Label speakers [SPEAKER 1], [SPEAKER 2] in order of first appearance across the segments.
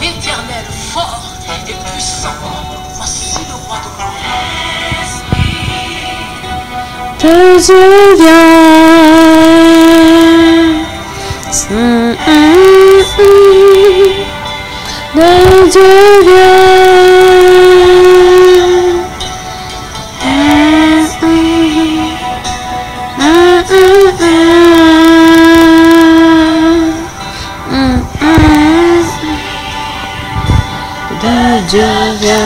[SPEAKER 1] l'Éternel fort et puissant. Voici le roi de gloire.
[SPEAKER 2] De Dieu vient, de Dieu vient. Dieu vient.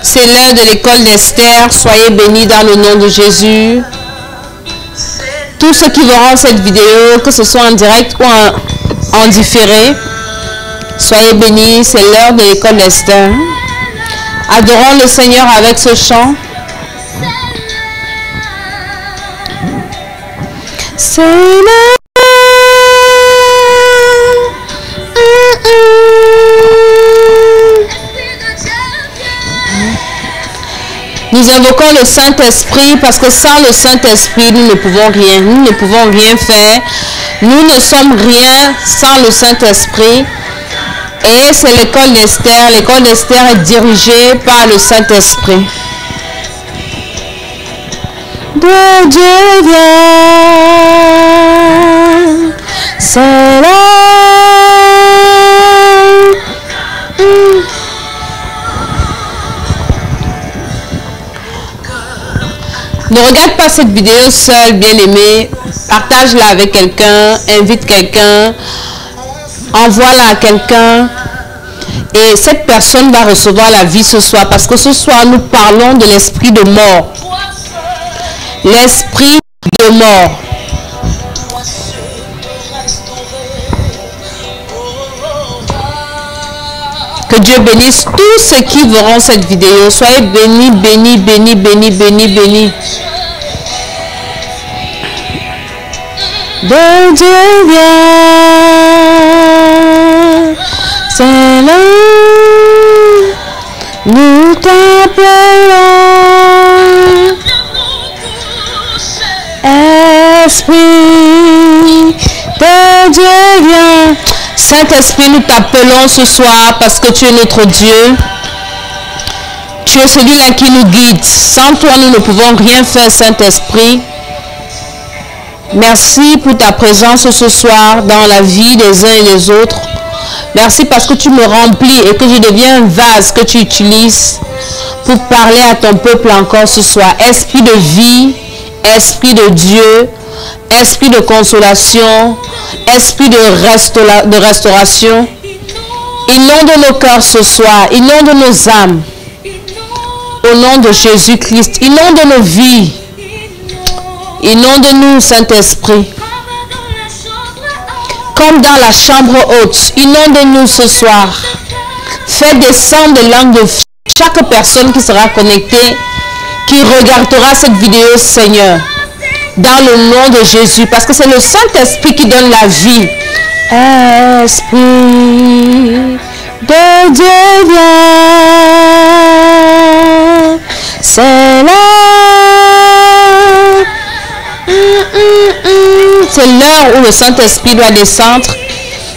[SPEAKER 2] C'est l'heure de l'école d'Esther. Soyez bénis dans le nom de Jésus. Tous ceux qui verront cette vidéo, que ce soit en direct ou en différé, soyez bénis. C'est l'heure de l'école d'Esther. Adorons le Seigneur avec ce chant. C'est l'heure. Nous invoquons le Saint-Esprit parce que sans le Saint-Esprit, nous ne pouvons rien. Nous ne pouvons rien faire. Nous ne sommes rien sans le Saint-Esprit. Et c'est l'école d'Esther. L'école d'Esther est dirigée par le Saint-Esprit. De Dieu vient, c'est là. Ne regarde pas cette vidéo seul, bien-aimé. Partage-la avec quelqu'un, invite quelqu'un, envoie-la à quelqu'un. Et cette personne va recevoir la vie ce soir. Parce que ce soir, nous parlons de l'esprit de mort. L'esprit de mort. Que Dieu bénisse tous ceux qui verront cette vidéo. Soyez bénis, bénis, bénis, bénis, bénis, bénis. De Dieu vient, c'est là, nous t'appelons, Esprit de Dieu vient. Saint-Esprit, nous t'appelons ce soir parce que tu es notre Dieu. Tu es celui-là qui nous guide. Sans toi, nous ne pouvons rien faire, Saint-Esprit. Merci pour ta présence ce soir dans la vie des uns et des autres. Merci parce que tu me remplis et que je deviens un vase que tu utilises pour parler à ton peuple encore ce soir. Esprit de vie, Esprit de Dieu, Esprit de consolation, Esprit de restauration. Inonde nos cœurs ce soir, inonde nos âmes. Au nom de Jésus-Christ, inonde nos vies. Inonde-nous, Saint-Esprit. Comme dans la chambre haute, inonde-nous ce soir. Fais descendre des langues de chaque personne qui sera connectée, qui regardera cette vidéo, Seigneur. Dans le nom de Jésus, parce que c'est le Saint-Esprit qui donne la vie. Esprit de Dieu vient, c'est là. C'est l'heure où le Saint-Esprit doit descendre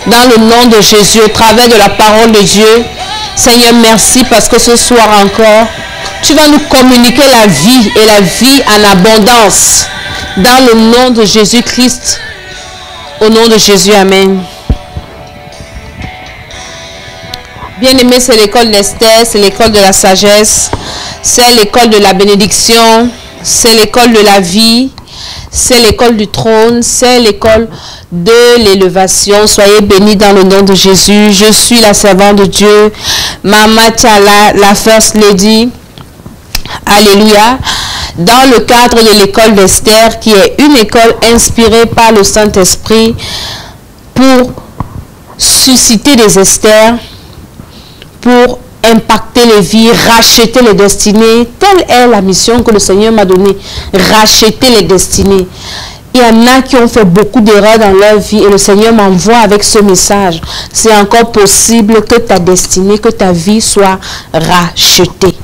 [SPEAKER 2] dans le nom de Jésus, au travers de la parole de Dieu. Seigneur, merci parce que ce soir encore, tu vas nous communiquer la vie et la vie en abondance. Dans le nom de Jésus-Christ, au nom de Jésus, Amen. Bien-aimé, c'est l'école d'Esther, c'est l'école de la sagesse, c'est l'école de la bénédiction, c'est l'école de la vie, c'est l'école du trône, c'est l'école de l'élévation. Soyez bénis dans le nom de Jésus. Je suis la servante de Dieu, Mama Tchala, la First Lady. Alléluia. Dans le cadre de l'école d'Esther, qui est une école inspirée par le Saint-Esprit pour susciter des Esther, pour impacter les vies, racheter les destinées. Telle est la mission que le Seigneur m'a donnée. Racheter les destinées. Il y en a qui ont fait beaucoup d'erreurs dans leur vie et le Seigneur m'envoie avec ce message. C'est encore possible que ta destinée, que ta vie soit rachetée.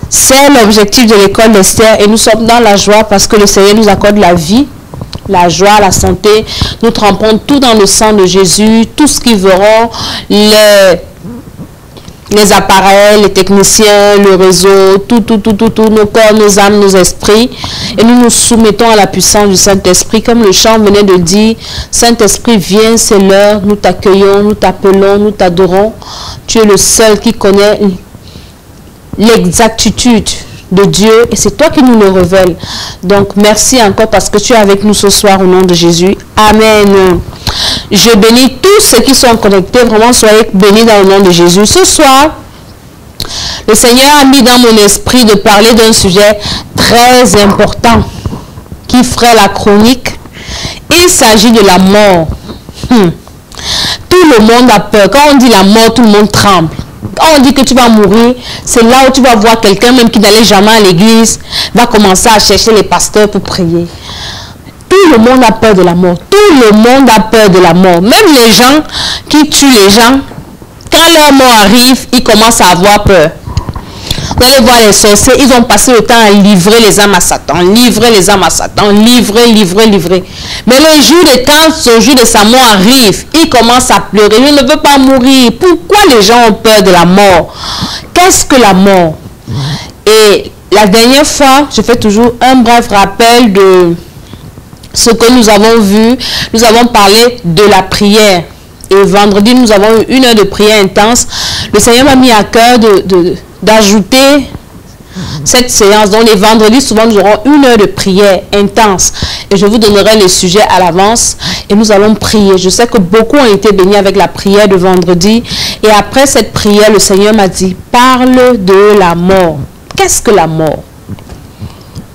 [SPEAKER 2] C'est l'objectif de l'école d'Esther et nous sommes dans la joie parce que le Seigneur nous accorde la vie la joie, la santé. Nous trempons tout dans le sang de Jésus, tout ce qui verront, les appareils, les techniciens, le réseau, tout, nos corps, nos âmes, nos esprits. Et nous nous soumettons à la puissance du Saint-Esprit. Comme le chant venait de dire, Saint-Esprit, viens, c'est l'heure, nous t'accueillons, nous t'appelons, nous t'adorons. Tu es le seul qui connaît l'exactitude de Dieu et c'est toi qui nous le révèles. Donc, merci encore parce que tu es avec nous ce soir au nom de Jésus. Amen. Je bénis tous ceux qui sont connectés. Vraiment, soyez bénis dans le nom de Jésus. Ce soir, le Seigneur a mis dans mon esprit de parler d'un sujet très important qui ferait la chronique. Il s'agit de la mort. Tout le monde a peur. Quand on dit la mort, tout le monde tremble. Quand on dit que tu vas mourir, c'est là où tu vas voir quelqu'un même qui n'allait jamais à l'église, va commencer à chercher les pasteurs pour prier. Tout le monde a peur de la mort. Tout le monde a peur de la mort. Même les gens qui tuent les gens, quand leur mort arrive, ils commencent à avoir peur. Vous allez voir les sorciers, ils ont passé le temps à livrer les âmes à Satan, livrer les âmes à Satan, livrer. Mais le jour de quand ce jour de sa mort arrive, ils commencent à pleurer. Je ne veux pas mourir. Pourquoi les gens ont peur de la mort? Qu'est-ce que la mort? Et la dernière fois, je fais toujours un bref rappel de ce que nous avons vu. Nous avons parlé de la prière. Et vendredi, nous avons eu 1 heure de prière intense. Le Seigneur m'a mis à cœur d'ajouter cette séance. Donc les vendredis, souvent, nous aurons 1 heure de prière intense. Et je vous donnerai les sujets à l'avance. Et nous allons prier. Je sais que beaucoup ont été bénis avec la prière de vendredi. Et après cette prière, le Seigneur m'a dit, parle de la mort. Qu'est-ce que la mort?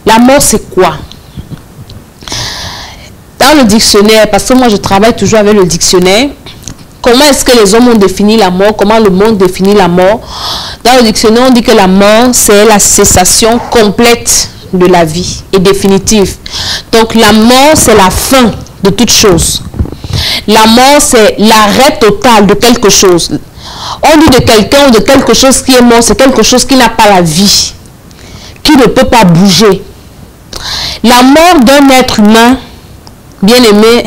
[SPEAKER 2] La mort, c'est quoi? Dans le dictionnaire, parce que moi je travaille toujours avec le dictionnaire, comment est-ce que les hommes ont défini la mort? Comment le monde définit la mort? Dans le dictionnaire, on dit que la mort, c'est la cessation complète de la vie et définitive. Donc la mort, c'est la fin de toute chose. La mort, c'est l'arrêt total de quelque chose. On dit de quelqu'un ou de quelque chose qui est mort, c'est quelque chose qui n'a pas la vie, qui ne peut pas bouger. La mort d'un être humain, bien aimé,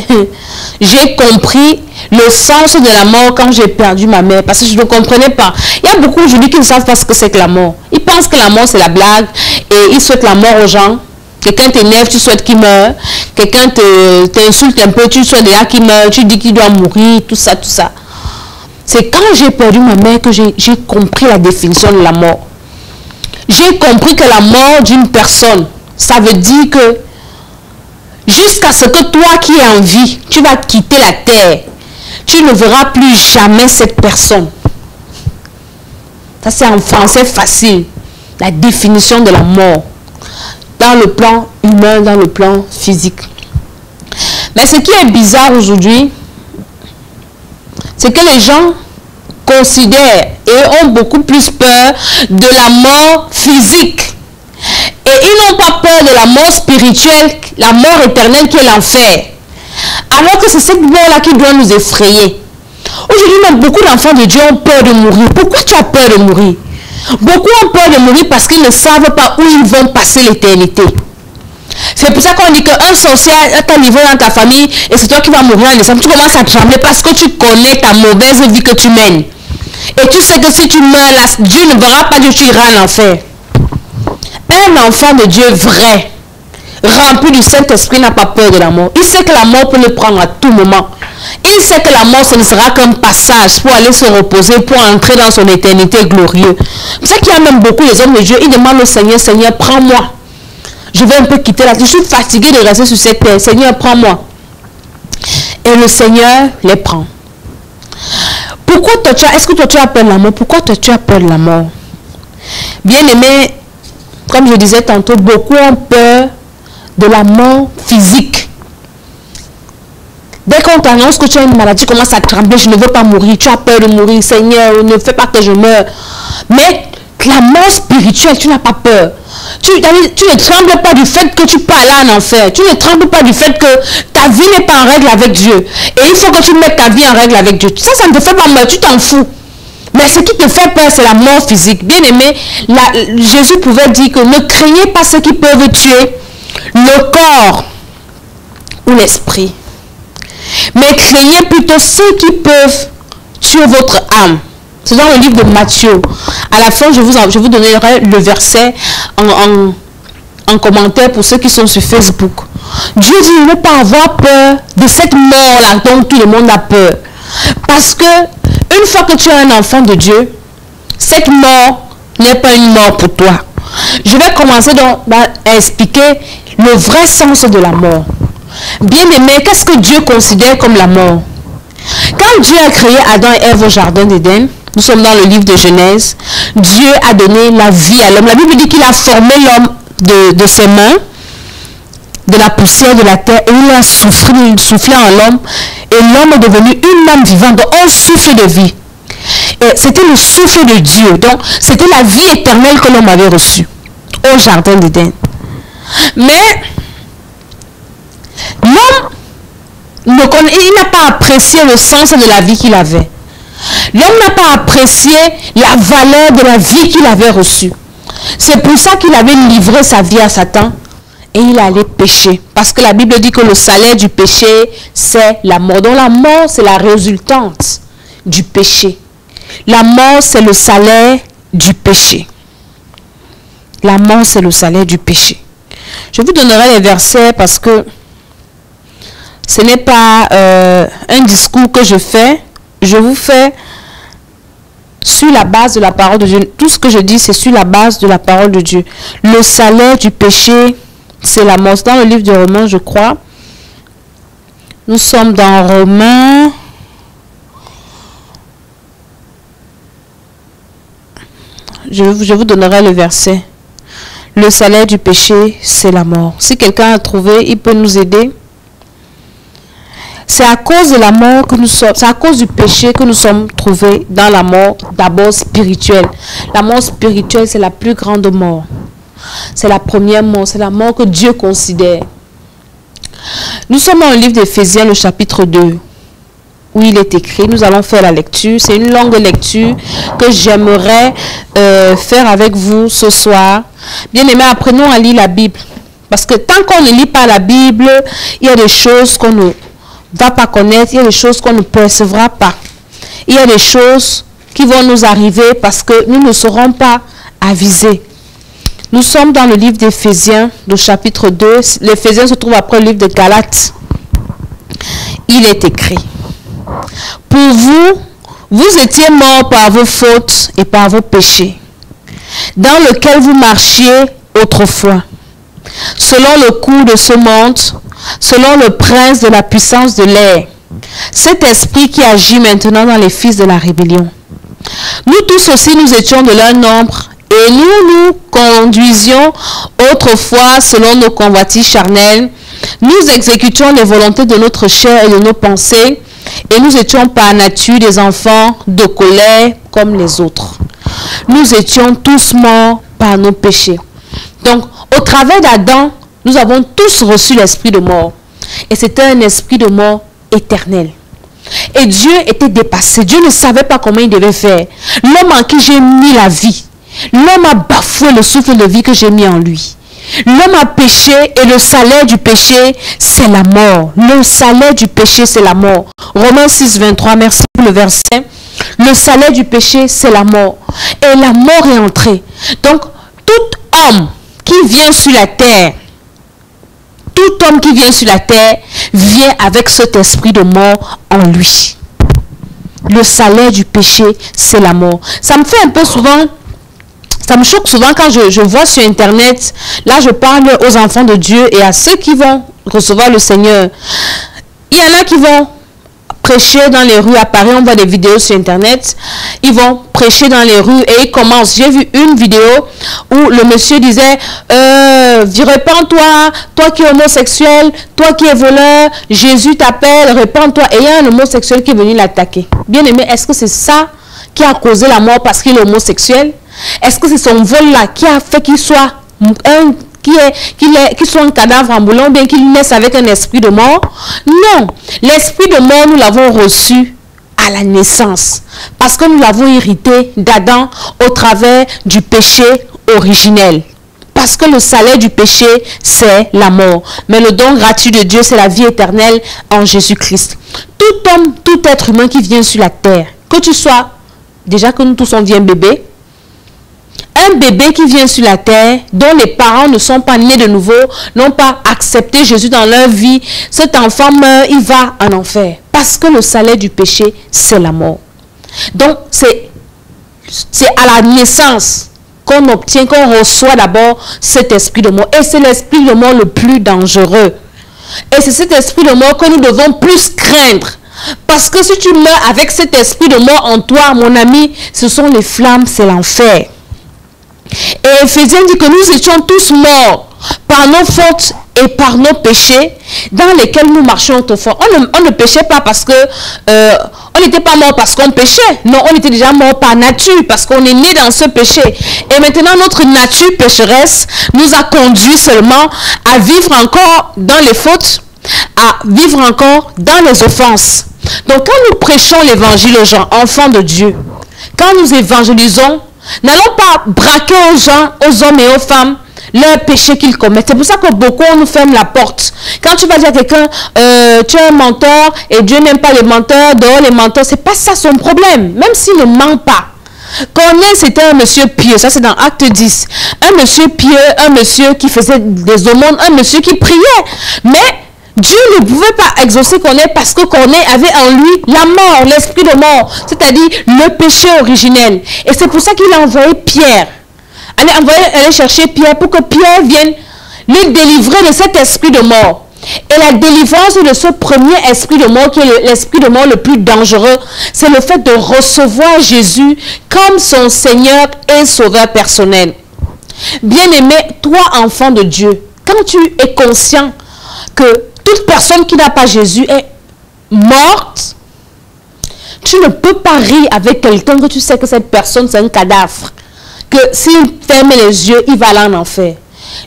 [SPEAKER 2] j'ai compris le sens de la mort quand j'ai perdu ma mère, parce que je ne comprenais pas. Il y a beaucoup aujourd'hui qui ne savent pas ce que c'est que la mort. Ils pensent que la mort c'est la blague et ils souhaitent la mort aux gens. Quelqu'un t'énerve, tu souhaites qu'il meure. Quelqu'un t'insulte un peu, tu souhaites déjà qu'il meure, tu dis qu'il doit mourir, tout ça, tout ça. C'est quand j'ai perdu ma mère que j'ai compris la définition de la mort. J'ai compris que la mort d'une personne, ça veut dire que jusqu'à ce que toi qui es en vie, tu vas quitter la terre, tu ne verras plus jamais cette personne. Ça c'est en français facile, la définition de la mort, dans le plan humain, dans le plan physique. Mais ce qui est bizarre aujourd'hui, c'est que les gens considèrent et ont beaucoup plus peur de la mort physique. Et ils n'ont pas peur de la mort spirituelle, la mort éternelle qui est l'enfer. Alors que c'est cette mort-là qui doit nous effrayer. Aujourd'hui, même beaucoup d'enfants de Dieu ont peur de mourir. Pourquoi tu as peur de mourir? Beaucoup ont peur de mourir parce qu'ils ne savent pas où ils vont passer l'éternité. C'est pour ça qu'on dit qu'un sorcier est arrivé dans ta famille et c'est toi qui vas mourir en décembre. Tu commences à trembler parce que tu connais ta mauvaise vie que tu mènes. Et tu sais que si tu meurs là, Dieu ne verra pas que tu iras en enfer. Un enfant de Dieu vrai, rempli du Saint-Esprit, n'a pas peur de la mort. Il sait que la mort peut le prendre à tout moment. Il sait que la mort, ce ne sera qu'un passage pour aller se reposer, pour entrer dans son éternité glorieuse. C'est ça qu'il y a même beaucoup les hommes de Dieu, ils demandent au Seigneur, Seigneur, prends-moi. Je vais un peu quitter la terre. Je suis fatigué de rester sur cette terre. Seigneur, prends-moi. Et le Seigneur les prend. Pourquoi toi, est-ce que toi tu as peur de la mort? Pourquoi toi tu as peur de la mort? Bien aimé, comme je disais tantôt, beaucoup ont peur de la mort physique. Dès qu'on t'annonce que tu as une maladie, tu commences à trembler, je ne veux pas mourir, tu as peur de mourir, Seigneur, ne fais pas que je meure. Mais la mort spirituelle, tu n'as pas peur. Tu ne trembles pas du fait que tu peux aller en enfer. Tu ne trembles pas du fait que ta vie n'est pas en règle avec Dieu. Et il faut que tu mettes ta vie en règle avec Dieu. Ça ne te fait pas mal, tu t'en fous. Mais ce qui te fait peur, c'est la mort physique. Bien aimé, Jésus pouvait dire que ne craignez pas ceux qui peuvent tuer le corps ou ou l'esprit. Mais craignez plutôt ceux qui peuvent tuer votre âme. C'est dans le livre de Matthieu. À la fin, je vous donnerai le verset en commentaire pour ceux qui sont sur Facebook. Dieu dit ne pas avoir peur de cette mort-là dont tout le monde a peur. Parce que une fois que tu es un enfant de Dieu, cette mort n'est pas une mort pour toi. Je vais commencer donc à expliquer le vrai sens de la mort. Bien aimé, qu'est-ce que Dieu considère comme la mort? Quand Dieu a créé Adam et Ève au jardin d'Éden, nous sommes dans le livre de Genèse, Dieu a donné la vie à l'homme. La Bible dit qu'il a formé l'homme de ses mains, de la poussière de la terre, et il a soufflé en l'homme, et l'homme est devenu une âme vivante, donc un souffle de vie. Et c'était le souffle de Dieu, donc c'était la vie éternelle que l'homme avait reçue au jardin d'Éden. Mais l'homme il n'a pas apprécié le sens de la vie qu'il avait. L'homme n'a pas apprécié la valeur de la vie qu'il avait reçue. C'est pour ça qu'il avait livré sa vie à Satan et il allait pécher. Parce que la Bible dit que le salaire du péché, c'est la mort. Donc la mort, c'est la résultante du péché. La mort, c'est le salaire du péché. La mort, c'est le salaire du péché. Je vous donnerai les versets parce que ce n'est pas un discours que je fais. Je vous fais sur la base de la parole de Dieu. Tout ce que je dis, c'est sur la base de la parole de Dieu. Le salaire du péché, c'est la mort. C'est dans le livre de Romains, je crois. Nous sommes dans Romains. Je vous donnerai le verset. Le salaire du péché, c'est la mort. Si quelqu'un a trouvé, il peut nous aider. C'est à cause de la mort que nous sommes, c'est à cause du péché que nous sommes trouvés dans la mort d'abord spirituelle. La mort spirituelle, c'est la plus grande mort. C'est la première mort, c'est la mort que Dieu considère. Nous sommes dans le livre d'Éphésiens, le chapitre 2, où il est écrit, nous allons faire la lecture. C'est une longue lecture que j'aimerais faire avec vous ce soir. Bien aimé, apprenons à lire la Bible. Parce que tant qu'on ne lit pas la Bible, il y a des choses qu'on ne va pas connaître, il y a des choses qu'on ne percevra pas. Il y a des choses qui vont nous arriver parce que nous ne serons pas avisés. Nous sommes dans le livre d'Éphésiens, le chapitre 2. L'Éphésiens se trouve après le livre de Galates. Il est écrit: pour vous, vous étiez morts par vos fautes et par vos péchés, dans lesquels vous marchiez autrefois, selon le cours de ce monde, selon le prince de la puissance de l'air, cet esprit qui agit maintenant dans les fils de la rébellion. Nous tous aussi, nous étions de leur nombre, et nous conduisions autrefois selon nos convoitises charnelles. Nous exécutions les volontés de notre chair et de nos pensées, et nous étions par nature des enfants de colère comme les autres. Nous étions tous morts par nos péchés. Donc, au travers d'Adam, nous avons tous reçu l'esprit de mort. Et c'était un esprit de mort éternel. Et Dieu était dépassé. Dieu ne savait pas comment il devait faire. L'homme en qui j'ai mis la vie, l'homme a bafoué le souffle de vie que j'ai mis en lui. L'homme a péché et le salaire du péché, c'est la mort. Le salaire du péché, c'est la mort. Romains 6, 23, merci pour le verset. Le salaire du péché, c'est la mort. Et la mort est entrée. Donc, tout homme qui vient sur la terre, tout homme qui vient sur la terre vient avec cet esprit de mort en lui. Le salaire du péché, c'est la mort. Ça me fait un peu souvent, ça me choque souvent quand je vois sur Internet, là je parle aux enfants de Dieu et à ceux qui vont recevoir le Seigneur. Il y en a qui vont prêcher dans les rues à Paris, on voit des vidéos sur Internet, ils vont prêcher dans les rues et ils commencent. J'ai vu une vidéo où le monsieur disait répands-toi, toi qui es homosexuel, toi qui es voleur, Jésus t'appelle, répands-toi. Et il y a un homosexuel qui est venu l'attaquer. Bien aimé, est-ce que c'est ça qui a causé la mort parce qu'il est homosexuel? Est-ce que c'est son vol là qui a fait qu'il soit qu'il soit un cadavre ambulant, ou bien qu'il naisse avec un esprit de mort? Non, l'esprit de mort, nous l'avons reçu à la naissance, parce que nous l'avons hérité d'Adam au travers du péché originel. Parce que le salaire du péché, c'est la mort. Mais le don gratuit de Dieu, c'est la vie éternelle en Jésus-Christ. Tout homme, tout être humain qui vient sur la terre, que tu sois, déjà que nous tous on vient bébé, un bébé qui vient sur la terre, dont les parents ne sont pas nés de nouveau, n'ont pas accepté Jésus dans leur vie, cet enfant meurt, il va en enfer. Parce que le salaire du péché, c'est la mort. Donc, c'est à la naissance qu'on obtient, qu'on reçoit d'abord cet esprit de mort. Et c'est l'esprit de mort le plus dangereux. Et c'est cet esprit de mort que nous devons plus craindre. Parce que si tu meurs avec cet esprit de mort en toi, mon ami, ce sont les flammes, c'est l'enfer. Et Éphésiens dit que nous étions tous morts par nos fautes et par nos péchés dans lesquels nous marchions autrefois. On ne péchait pas parce que on n'était pas mort parce qu'on péchait. Non, on était déjà mort par nature parce qu'on est né dans ce péché. Et maintenant, notre nature pécheresse nous a conduit seulement à vivre encore dans les fautes, à vivre encore dans les offenses. Donc, quand nous prêchons l'évangile aux gens, enfants de Dieu, quand nous évangélisons, n'allons pas braquer aux gens, aux hommes et aux femmes, leurs péchés qu'ils commettent. C'est pour ça que beaucoup nous ferment la porte. Quand tu vas dire à quelqu'un, tu es un menteur et Dieu n'aime pas les menteurs, dehors les menteurs, c'est pas ça son problème, même s'il ne ment pas. Corneille, c'était un monsieur pieux, ça c'est dans Acte 10. Un monsieur pieux, un monsieur qui faisait des aumônes, un monsieur qui priait. Mais Dieu ne pouvait pas exaucer Corneille parce que Corneille avait en lui la mort, l'esprit de mort, c'est-à-dire le péché originel. Et c'est pour ça qu'il a envoyé Pierre. Aller chercher Pierre pour que Pierre vienne lui délivrer de cet esprit de mort. Et la délivrance de ce premier esprit de mort, qui est l'esprit de mort le plus dangereux, c'est le fait de recevoir Jésus comme son Seigneur et Sauveur personnel. Bien-aimé, toi, enfant de Dieu, quand tu es conscient que toute personne qui n'a pas Jésus est morte, tu ne peux pas rire avec quelqu'un que tu sais que cette personne, c'est un cadavre. Que s'il ferme les yeux, il va aller en enfer.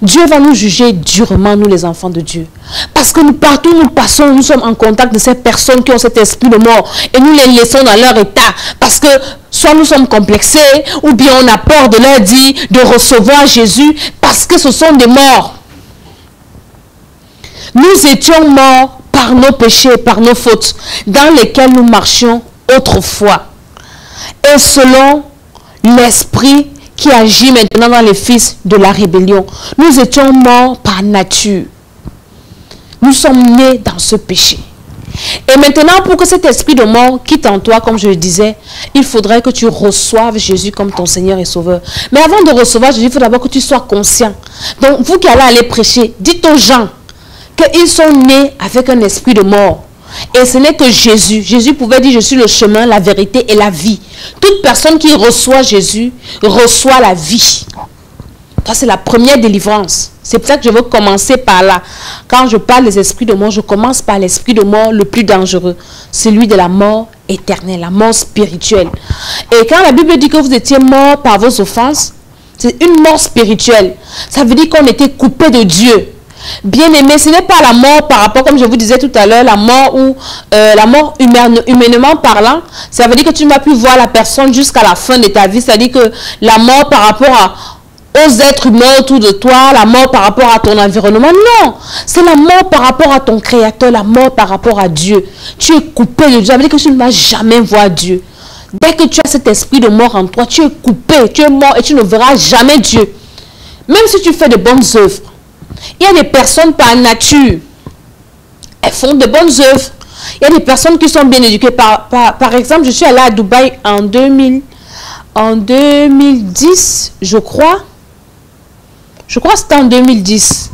[SPEAKER 2] Dieu va nous juger durement, nous les enfants de Dieu. Parce que partout où nous passons, nous sommes en contact de ces personnes qui ont cet esprit de mort. Et nous les laissons dans leur état. Parce que soit nous sommes complexés, ou bien on a peur de leur dire de recevoir Jésus, parce que ce sont des morts. Nous étions morts par nos péchés, par nos fautes, dans lesquels nous marchions autrefois. Et selon l'esprit qui agit maintenant dans les fils de la rébellion. Nous étions morts par nature. Nous sommes nés dans ce péché. Et maintenant, pour que cet esprit de mort quitte en toi, comme je le disais, il faudrait que tu reçoives Jésus comme ton Seigneur et Sauveur. Mais avant de recevoir Jésus, il faut d'abord que tu sois conscient. Donc, vous qui allez aller prêcher, dites aux gens qu'ils sont nés avec un esprit de mort. Et ce n'est que Jésus. Jésus pouvait dire, je suis le chemin, la vérité et la vie. Toute personne qui reçoit Jésus reçoit la vie. Ça, c'est la première délivrance. C'est pour ça que je veux commencer par là. Quand je parle des esprits de mort, je commence par l'esprit de mort le plus dangereux. Celui de la mort éternelle, la mort spirituelle. Et quand la Bible dit que vous étiez mort par vos offenses, c'est une mort spirituelle. Ça veut dire qu'on était coupé de Dieu. Bien aimé, ce n'est pas la mort par rapport, comme je vous disais tout à l'heure, la mort ou la mort humainement parlant. Ça veut dire que tu ne vas plus voir la personne jusqu'à la fin de ta vie. C'est-à-dire que la mort par rapport aux êtres humains autour de toi, la mort par rapport à ton environnement. Non, c'est la mort par rapport à ton Créateur, la mort par rapport à Dieu. Tu es coupé de Dieu. Ça veut dire que tu ne vas jamais voir Dieu. Dès que tu as cet esprit de mort en toi, tu es coupé, tu es mort et tu ne verras jamais Dieu. Même si tu fais de bonnes œuvres. Il y a des personnes par nature, elles font de bonnes œuvres. Il y a des personnes qui sont bien éduquées. Par exemple, je suis allée à Dubaï en 2010, je crois. Je crois que c'était en 2010.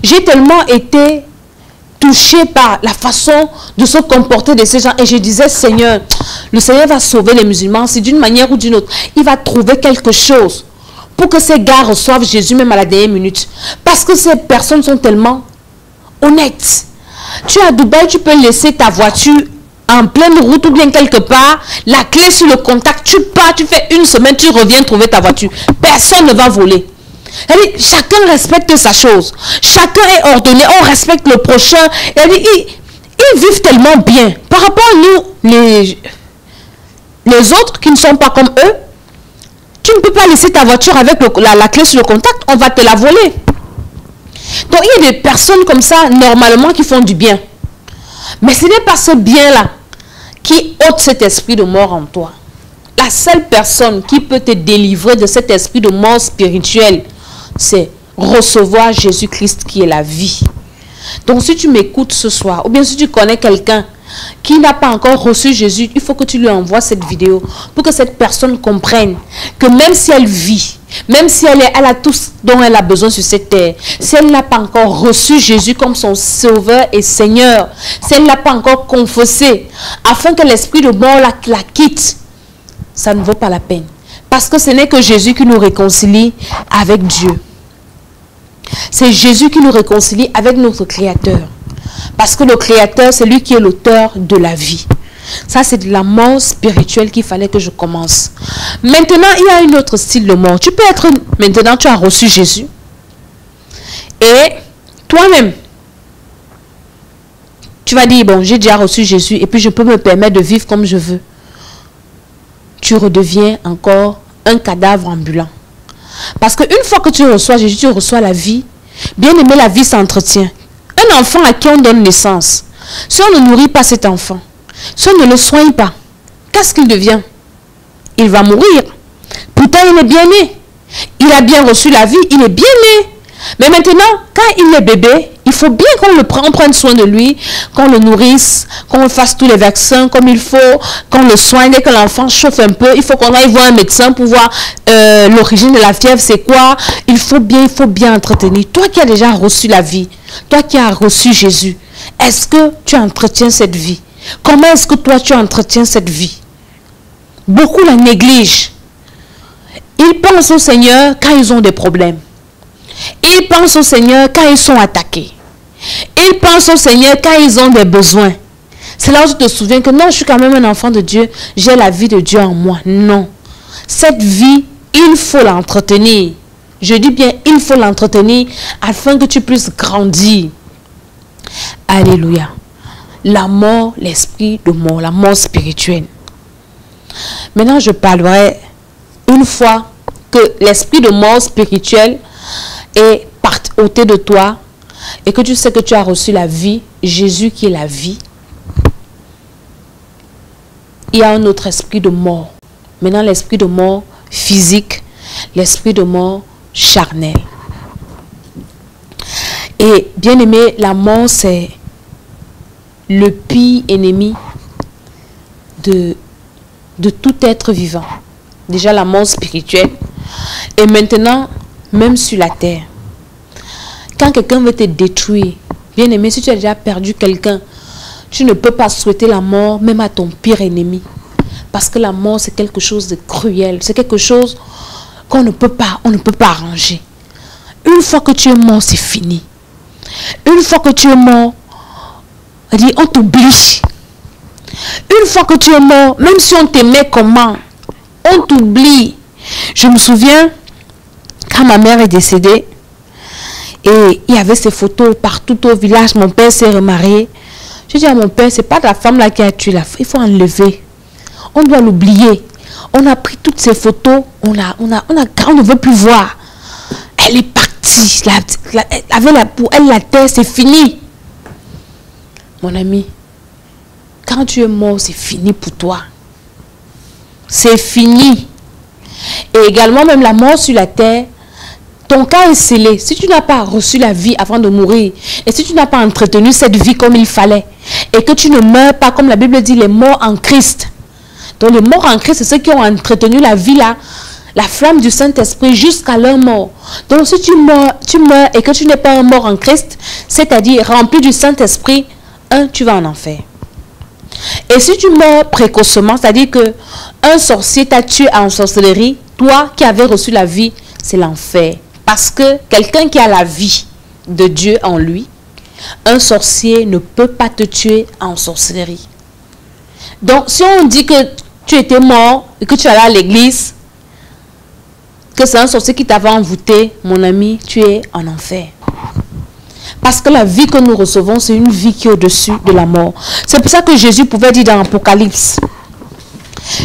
[SPEAKER 2] J'ai tellement été touchée par la façon de se comporter de ces gens. Et je disais, Seigneur, le Seigneur va sauver les musulmans. C'est d'une manière ou d'une autre. Il va trouver quelque chose pour que ces gars reçoivent Jésus même à la dernière minute. Parce que ces personnes sont tellement honnêtes. Tu es à Dubaï, tu peux laisser ta voiture en pleine route ou bien quelque part, la clé sur le contact, tu pars, tu fais une semaine, tu reviens trouver ta voiture. Personne ne va voler. Chacun respecte sa chose. Chacun est ordonné, on respecte le prochain. Ils vivent tellement bien. Par rapport à nous, les autres qui ne sont pas comme eux, Tu ne peux pas laisser ta voiture avec la clé sur le contact, on va te la voler. Donc il y a des personnes comme ça, normalement, qui font du bien. Mais ce n'est pas ce bien-là qui ôte cet esprit de mort en toi. La seule personne qui peut te délivrer de cet esprit de mort spirituelle, c'est recevoir Jésus-Christ qui est la vie. Donc si tu m'écoutes ce soir, ou bien si tu connais quelqu'un qui n'a pas encore reçu Jésus, il faut que tu lui envoies cette vidéo pour que cette personne comprenne que même si elle vit, même si elle a tout ce dont elle a besoin sur cette terre, si elle n'a pas encore reçu Jésus comme son sauveur et Seigneur, si elle n'a pas encore confessé, afin que l'esprit de mort la quitte, ça ne vaut pas la peine. Parce que ce n'est que Jésus qui nous réconcilie avec Dieu. C'est Jésus qui nous réconcilie avec notre Créateur. Parce que le Créateur, c'est lui qui est l'auteur de la vie. Ça, c'est de la mort spirituelle qu'il fallait que je commence. Maintenant, il y a un autre style de mort. Tu peux être... Maintenant, tu as reçu Jésus. Et toi-même, tu vas dire, bon, j'ai déjà reçu Jésus et puis je peux me permettre de vivre comme je veux. Tu redeviens encore un cadavre ambulant. Parce qu'une fois que tu reçois Jésus, tu reçois la vie. Bien aimé, la vie s'entretient. Un enfant à qui on donne naissance, si on ne nourrit pas cet enfant, si on ne le soigne pas, qu'est-ce qu'il devient? Il va mourir. Pourtant, il est bien né. Il a bien reçu la vie, il est bien né. Mais maintenant, quand il est bébé, il faut bien qu'on prenne soin de lui, qu'on le nourrisse, qu'on fasse tous les vaccins comme il faut, qu'on le soigne. Dès que l'enfant chauffe un peu, il faut qu'on aille voir un médecin pour voir l'origine de la fièvre, c'est quoi. Il faut bien entretenir. Toi qui as déjà reçu la vie, toi qui as reçu Jésus, est-ce que tu entretiens cette vie? Comment est-ce que toi tu entretiens cette vie? Beaucoup la négligent. Ils pensent au Seigneur quand ils ont des problèmes. Ils pensent au Seigneur quand ils sont attaqués. Ils pensent au Seigneur quand ils ont des besoins. C'est là où tu te souviens que non, je suis quand même un enfant de Dieu. J'ai la vie de Dieu en moi. Non. Cette vie, il faut l'entretenir. Je dis bien, il faut l'entretenir afin que tu puisses grandir. Alléluia. La mort, l'esprit de mort, la mort spirituelle. Maintenant, je parlerai une fois que l'esprit de mort spirituelle est ôté de toi et que tu sais que tu as reçu la vie, Jésus qui est la vie. Il y a un autre esprit de mort. Maintenant, l'esprit de mort physique, l'esprit de mort charnel. Et bien aimé, la mort, c'est le pire ennemi de tout être vivant. Déjà la mort spirituelle. Et maintenant, même sur la terre. Quand quelqu'un veut te détruire, bien aimé, si tu as déjà perdu quelqu'un, tu ne peux pas souhaiter la mort même à ton pire ennemi. Parce que la mort, c'est quelque chose de cruel. C'est quelque chose qu'on ne peut pas arranger. Une fois que tu es mort, c'est fini. Une fois que tu es mort, on t'oublie. Une fois que tu es mort, même si on t'aimait comment, on t'oublie. Je me souviens, quand ma mère est décédée, et il y avait ces photos partout au village, mon père s'est remarié. Je dis à mon père, c'est pas la femme là qui a tué la femme, il faut enlever. On doit l'oublier. On a pris toutes ces photos, on ne veut plus voir. Elle est partie, pour elle la terre, c'est fini. Mon ami, quand tu es mort, c'est fini pour toi. C'est fini. Et également, même la mort sur la terre, ton cas est scellé. Si tu n'as pas reçu la vie avant de mourir, et si tu n'as pas entretenu cette vie comme il fallait, et que tu ne meurs pas, comme la Bible dit, les morts en Christ. Donc les morts en Christ, c'est ceux qui ont entretenu la vie là, la flamme du Saint-Esprit jusqu'à leur mort. Donc si tu meurs et que tu n'es pas un mort en Christ, c'est-à-dire rempli du Saint-Esprit, tu vas en enfer. Et si tu meurs précocement, c'est-à-dire que un sorcier t'a tué en sorcellerie, toi qui avais reçu la vie, c'est l'enfer. Parce que quelqu'un qui a la vie de Dieu en lui, un sorcier ne peut pas te tuer en sorcellerie. Donc si on dit que tu étais mort et que tu allais à l'église, que c'est un sorcier qui t'avait envoûté, mon ami, tu es en enfer. Parce que la vie que nous recevons, c'est une vie qui est au-dessus de la mort. C'est pour ça que Jésus pouvait dire dans l'Apocalypse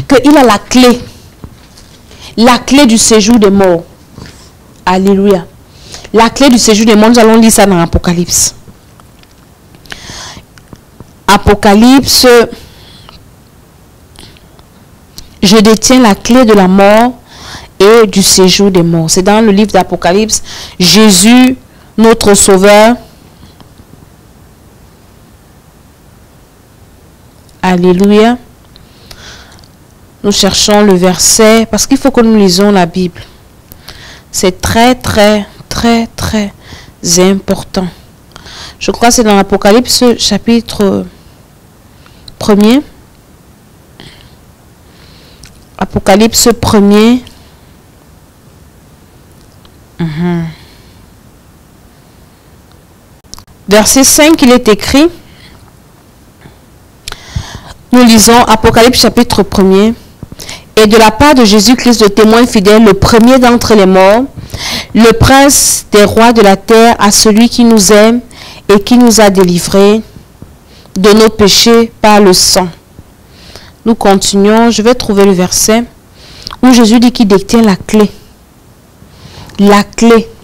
[SPEAKER 2] qu'il a la clé. La clé du séjour des morts. Alléluia. La clé du séjour des morts, nous allons lire ça dans Apocalypse. Apocalypse. Je détiens la clé de la mort et du séjour des morts. C'est dans le livre d'Apocalypse. Jésus, notre Sauveur. Alléluia. Nous cherchons le verset parce qu'il faut que nous lisons la Bible. C'est très, très, très, très important. Je crois que c'est dans l'Apocalypse chapitre 1er. Apocalypse 1er. Verset 5, il est écrit. Nous lisons Apocalypse chapitre 1er. Et de la part de Jésus-Christ, le témoin fidèle, le premier d'entre les morts, le prince des rois de la terre, à celui qui nous aime et qui nous a délivrés de nos péchés par le sang. Nous continuons. Je vais trouver le verset où Jésus dit qu'il détient la clé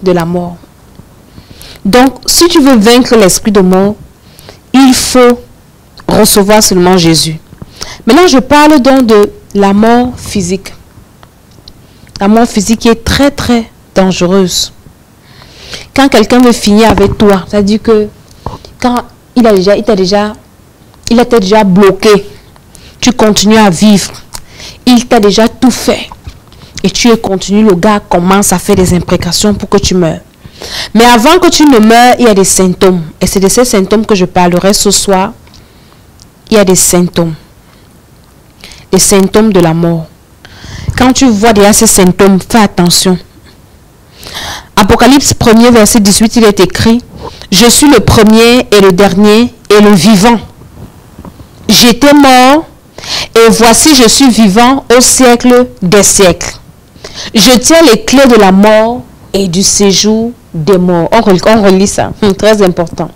[SPEAKER 2] de la mort. Donc, si tu veux vaincre l'esprit de mort, il faut recevoir seulement Jésus. Maintenant, je parle donc de la mort physique. La mort physique est très, très dangereuse. Quand quelqu'un veut finir avec toi, c'est-à-dire que quand il t'a déjà bloqué, tu continues à vivre. Il t'a déjà tout fait. Et tu continues, le gars commence à faire des imprécations pour que tu meurs. Mais avant que tu ne meurs, il y a des symptômes. Et c'est de ces symptômes que je parlerai ce soir. Il y a des symptômes. Les symptômes de la mort. Quand tu vois déjà ces symptômes, fais attention. Apocalypse 1er, verset 18, il est écrit: je suis le premier et le dernier et le vivant. J'étais mort et voici je suis vivant au siècle des siècles. Je tiens les clés de la mort et du séjour des morts. On relit ça, très important.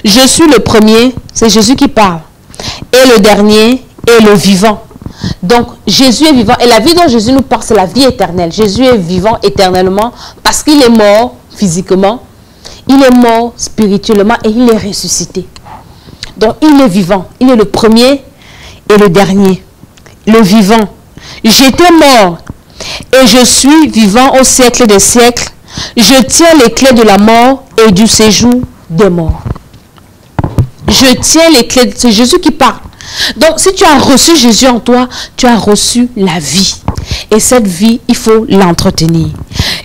[SPEAKER 2] Je suis le premier, c'est Jésus qui parle, et le dernier et le vivant. Donc Jésus est vivant et la vie dont Jésus nous parle, c'est la vie éternelle. Jésus est vivant éternellement parce qu'il est mort physiquement, il est mort spirituellement et il est ressuscité. Donc il est vivant, il est le premier et le dernier, le vivant. J'étais mort et je suis vivant au siècle des siècles. Je tiens les clés de la mort et du séjour des morts. Je tiens les clés, c'est Jésus qui parle. Donc, si tu as reçu Jésus en toi, tu as reçu la vie. Et cette vie, il faut l'entretenir.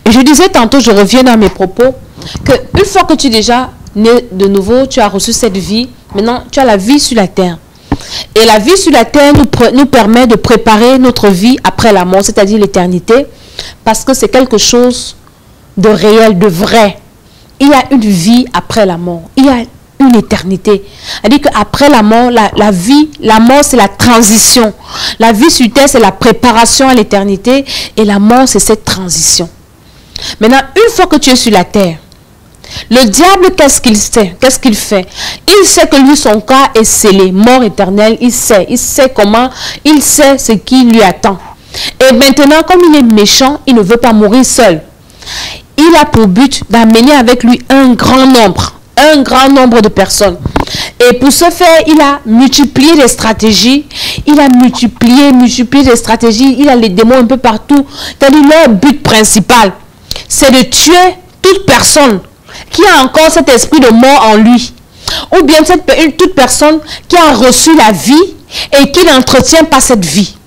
[SPEAKER 2] Et je disais tantôt, je reviens dans mes propos, qu'une fois que tu es déjà né de nouveau, tu as reçu cette vie, maintenant tu as la vie sur la terre. Et la vie sur la terre nous permet de préparer notre vie après la mort, c'est-à-dire l'éternité, parce que c'est quelque chose de réel, de vrai. Il y a une vie après la mort. Il y a une éternité. C'est-à-dire qu'après la mort, la vie, la mort, c'est la transition. La vie sur terre, c'est la préparation à l'éternité. Et la mort, c'est cette transition. Maintenant, une fois que tu es sur la terre, le diable, qu'est-ce qu'il sait? Qu'est-ce qu'il fait? Il sait que lui, son cas est scellé. Mort éternelle, il sait comment, il sait ce qui lui attend. Et maintenant, comme il est méchant, il ne veut pas mourir seul. Il a pour but d'amener avec lui un grand nombre de personnes. Et pour ce faire, il a multiplié les stratégies. Il a multiplié les stratégies. Il a les démons un peu partout. C'est-à-dire, leur but principal, c'est de tuer toute personne qui a encore cet esprit de mort en lui. Ou bien toute personne qui a reçu la vie et qui n'entretient pas cette vie.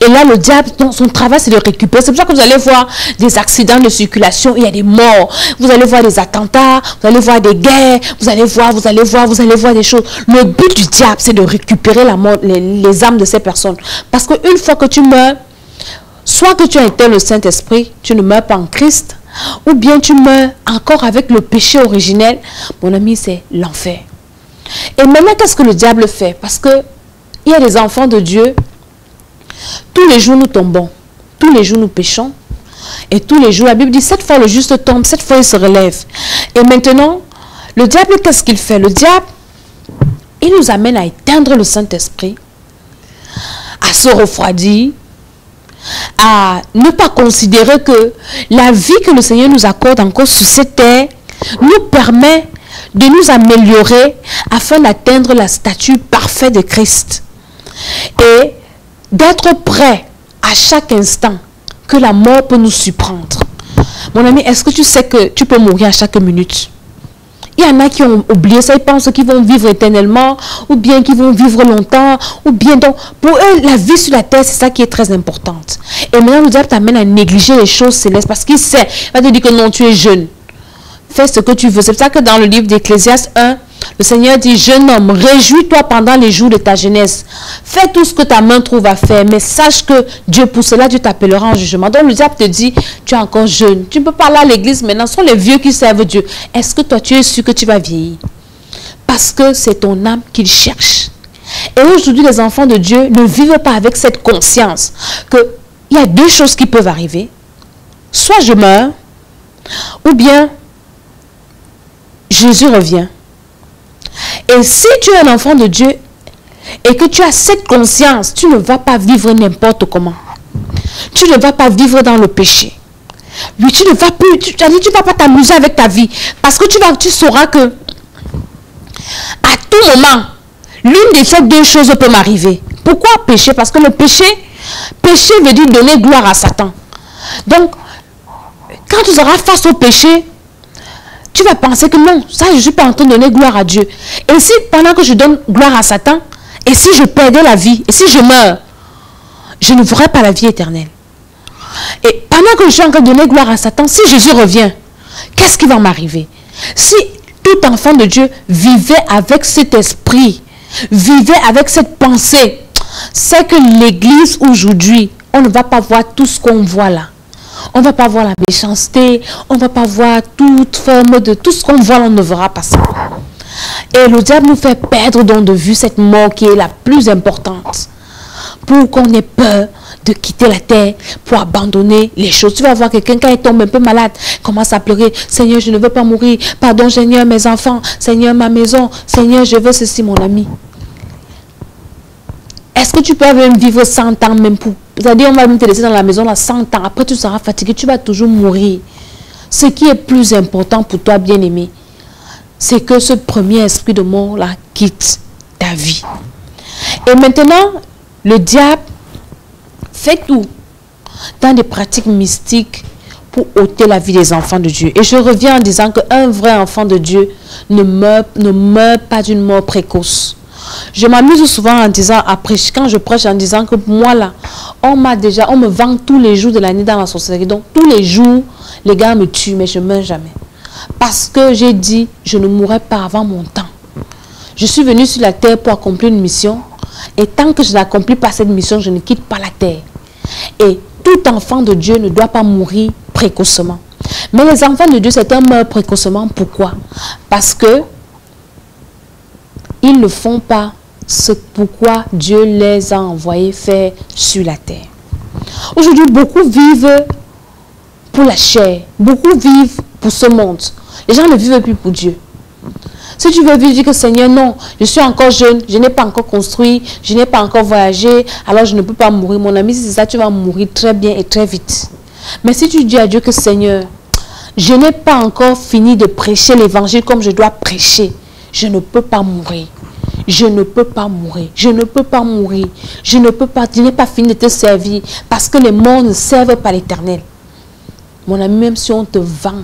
[SPEAKER 2] Et là, le diable, son travail, c'est de récupérer. C'est pour ça que vous allez voir des accidents de circulation, il y a des morts. Vous allez voir des attentats, vous allez voir des guerres, vous allez voir des choses. Le but du diable, c'est de récupérer la mort, les âmes de ces personnes. Parce qu'une fois que tu meurs, soit que tu as été le Saint-Esprit, tu ne meurs pas en Christ, ou bien tu meurs encore avec le péché originel. Mon ami, c'est l'enfer. Et maintenant, qu'est-ce que le diable fait? Parce que il y a des enfants de Dieu. Tous les jours nous tombons, tous les jours nous péchons, et tous les jours, la Bible dit, 7 fois le juste tombe, 7 fois il se relève. Et maintenant, le diable, qu'est-ce qu'il fait? Le diable, il nous amène à éteindre le Saint-Esprit, à se refroidir, à ne pas considérer que la vie que le Seigneur nous accorde encore sur cette terre nous permet de nous améliorer afin d'atteindre la statue parfaite de Christ et d'être prêt à chaque instant que la mort peut nous surprendre. Mon ami, est-ce que tu sais que tu peux mourir à chaque minute? Il y en a qui ont oublié ça, ils pensent qu'ils vont vivre éternellement, ou bien qu'ils vont vivre longtemps, ou bien donc, pour eux, la vie sur la terre, c'est ça qui est très importante. Et maintenant, le diable t'amène à négliger les choses célestes, parce qu'il sait, il va te dire que non, tu es jeune. Fais ce que tu veux. C'est pour ça que dans le livre d'Ecclésiaste 1, le Seigneur dit, jeune homme, réjouis-toi pendant les jours de ta jeunesse. Fais tout ce que ta main trouve à faire, mais sache que Dieu, pour cela, Dieu t'appellera en jugement. Donc le diable te dit, tu es encore jeune. Tu ne peux pas aller à l'église maintenant. Ce sont les vieux qui servent Dieu. Est-ce que toi, tu es sûr que tu vas vieillir? Parce que c'est ton âme qu'il cherche. Et aujourd'hui, les enfants de Dieu ne vivent pas avec cette conscience qu'il y a deux choses qui peuvent arriver. Soit je meurs, ou bien Jésus revient. Et si tu es un enfant de Dieu et que tu as cette conscience, tu ne vas pas vivre n'importe comment. Tu ne vas pas vivre dans le péché. Oui, tu ne vas plus, tu vas pas t'amuser avec ta vie. Parce que tu sauras que à tout moment, l'une des ces deux choses peut m'arriver. Pourquoi péché? Parce que le péché veut dire donner gloire à Satan. Donc, quand tu seras face au péché, tu vas penser que non, ça je ne suis pas en train de donner gloire à Dieu. Et si pendant que je donne gloire à Satan, et si je perdais la vie, et si je meurs, je ne ferai pas la vie éternelle. Et pendant que je suis en train de donner gloire à Satan, si Jésus revient, qu'est-ce qui va m'arriver? Si tout enfant de Dieu vivait avec cet esprit, vivait avec cette pensée, c'est que l'église aujourd'hui, on ne va pas voir tout ce qu'on voit là. On ne va pas voir la méchanceté, on ne va pas voir toute forme de... Tout ce qu'on voit, on ne verra pas ça. Et le diable nous fait perdre donc de vue cette mort qui est la plus importante. Pour qu'on ait peur de quitter la terre, pour abandonner les choses. Tu vas voir quelqu'un quand il tombe un peu malade, commence à pleurer. Seigneur, je ne veux pas mourir. Pardon, Seigneur, mes enfants. Seigneur, ma maison. Seigneur, je veux ceci, mon ami. Est-ce que tu peux même vivre 100 ans même pour... C'est-à-dire, on va même te laisser dans la maison là 100 ans. Après, tu seras fatigué, tu vas toujours mourir. Ce qui est plus important pour toi, bien-aimé, c'est que ce premier esprit de mort là quitte ta vie. Et maintenant, le diable fait tout dans des pratiques mystiques pour ôter la vie des enfants de Dieu. Et je reviens en disant qu'un vrai enfant de Dieu ne meurt pas d'une mort précoce. Je m'amuse souvent en disant, quand je prêche en disant que moi là, on me vend tous les jours de l'année dans la sorcellerie. Donc tous les jours, les gars me tuent, mais je ne meurs jamais. Parce que j'ai dit, je ne mourrai pas avant mon temps. Je suis venu sur la terre pour accomplir une mission. Et tant que je n'accomplis pas cette mission, je ne quitte pas la terre. Et tout enfant de Dieu ne doit pas mourir précocement. Mais les enfants de Dieu, certains meurent précocement. Pourquoi? Parce que ils ne font pas ce pourquoi Dieu les a envoyés faire sur la terre. Aujourd'hui, beaucoup vivent pour la chair. Beaucoup vivent pour ce monde. Les gens ne vivent plus pour Dieu. Si tu veux vivre, dis que Seigneur, non, je suis encore jeune, je n'ai pas encore construit, je n'ai pas encore voyagé, alors je ne peux pas mourir. Mon ami, si c'est ça, tu vas mourir très bien et très vite. Mais si tu dis à Dieu que Seigneur, je n'ai pas encore fini de prêcher l'évangile comme je dois prêcher, je ne peux pas mourir. Je ne peux pas mourir. Je ne peux pas mourir. Je n'ai pas fini de te servir parce que les morts ne servent pas l'Éternel. Mon ami, même si on te vend,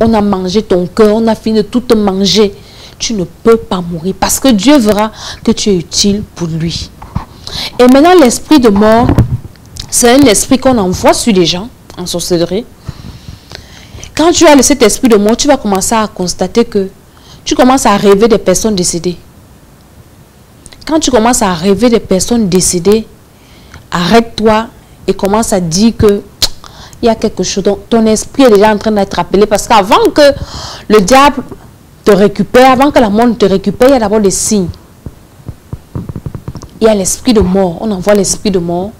[SPEAKER 2] on a mangé ton cœur, on a fini de tout te manger, tu ne peux pas mourir parce que Dieu verra que tu es utile pour lui. Et maintenant, l'esprit de mort, c'est un esprit qu'on envoie sur les gens en sorcellerie. Quand tu as cet esprit de mort, tu vas commencer à constater que tu commences à rêver des personnes décédées. Quand tu commences à rêver des personnes décédées, arrête-toi et commence à dire que il y a quelque chose. Ton esprit est déjà en train d'être appelé parce qu'avant que le diable te récupère, avant que la mort te récupère, il y a d'abord des signes. Il y a l'esprit de mort. On envoie l'esprit de mort.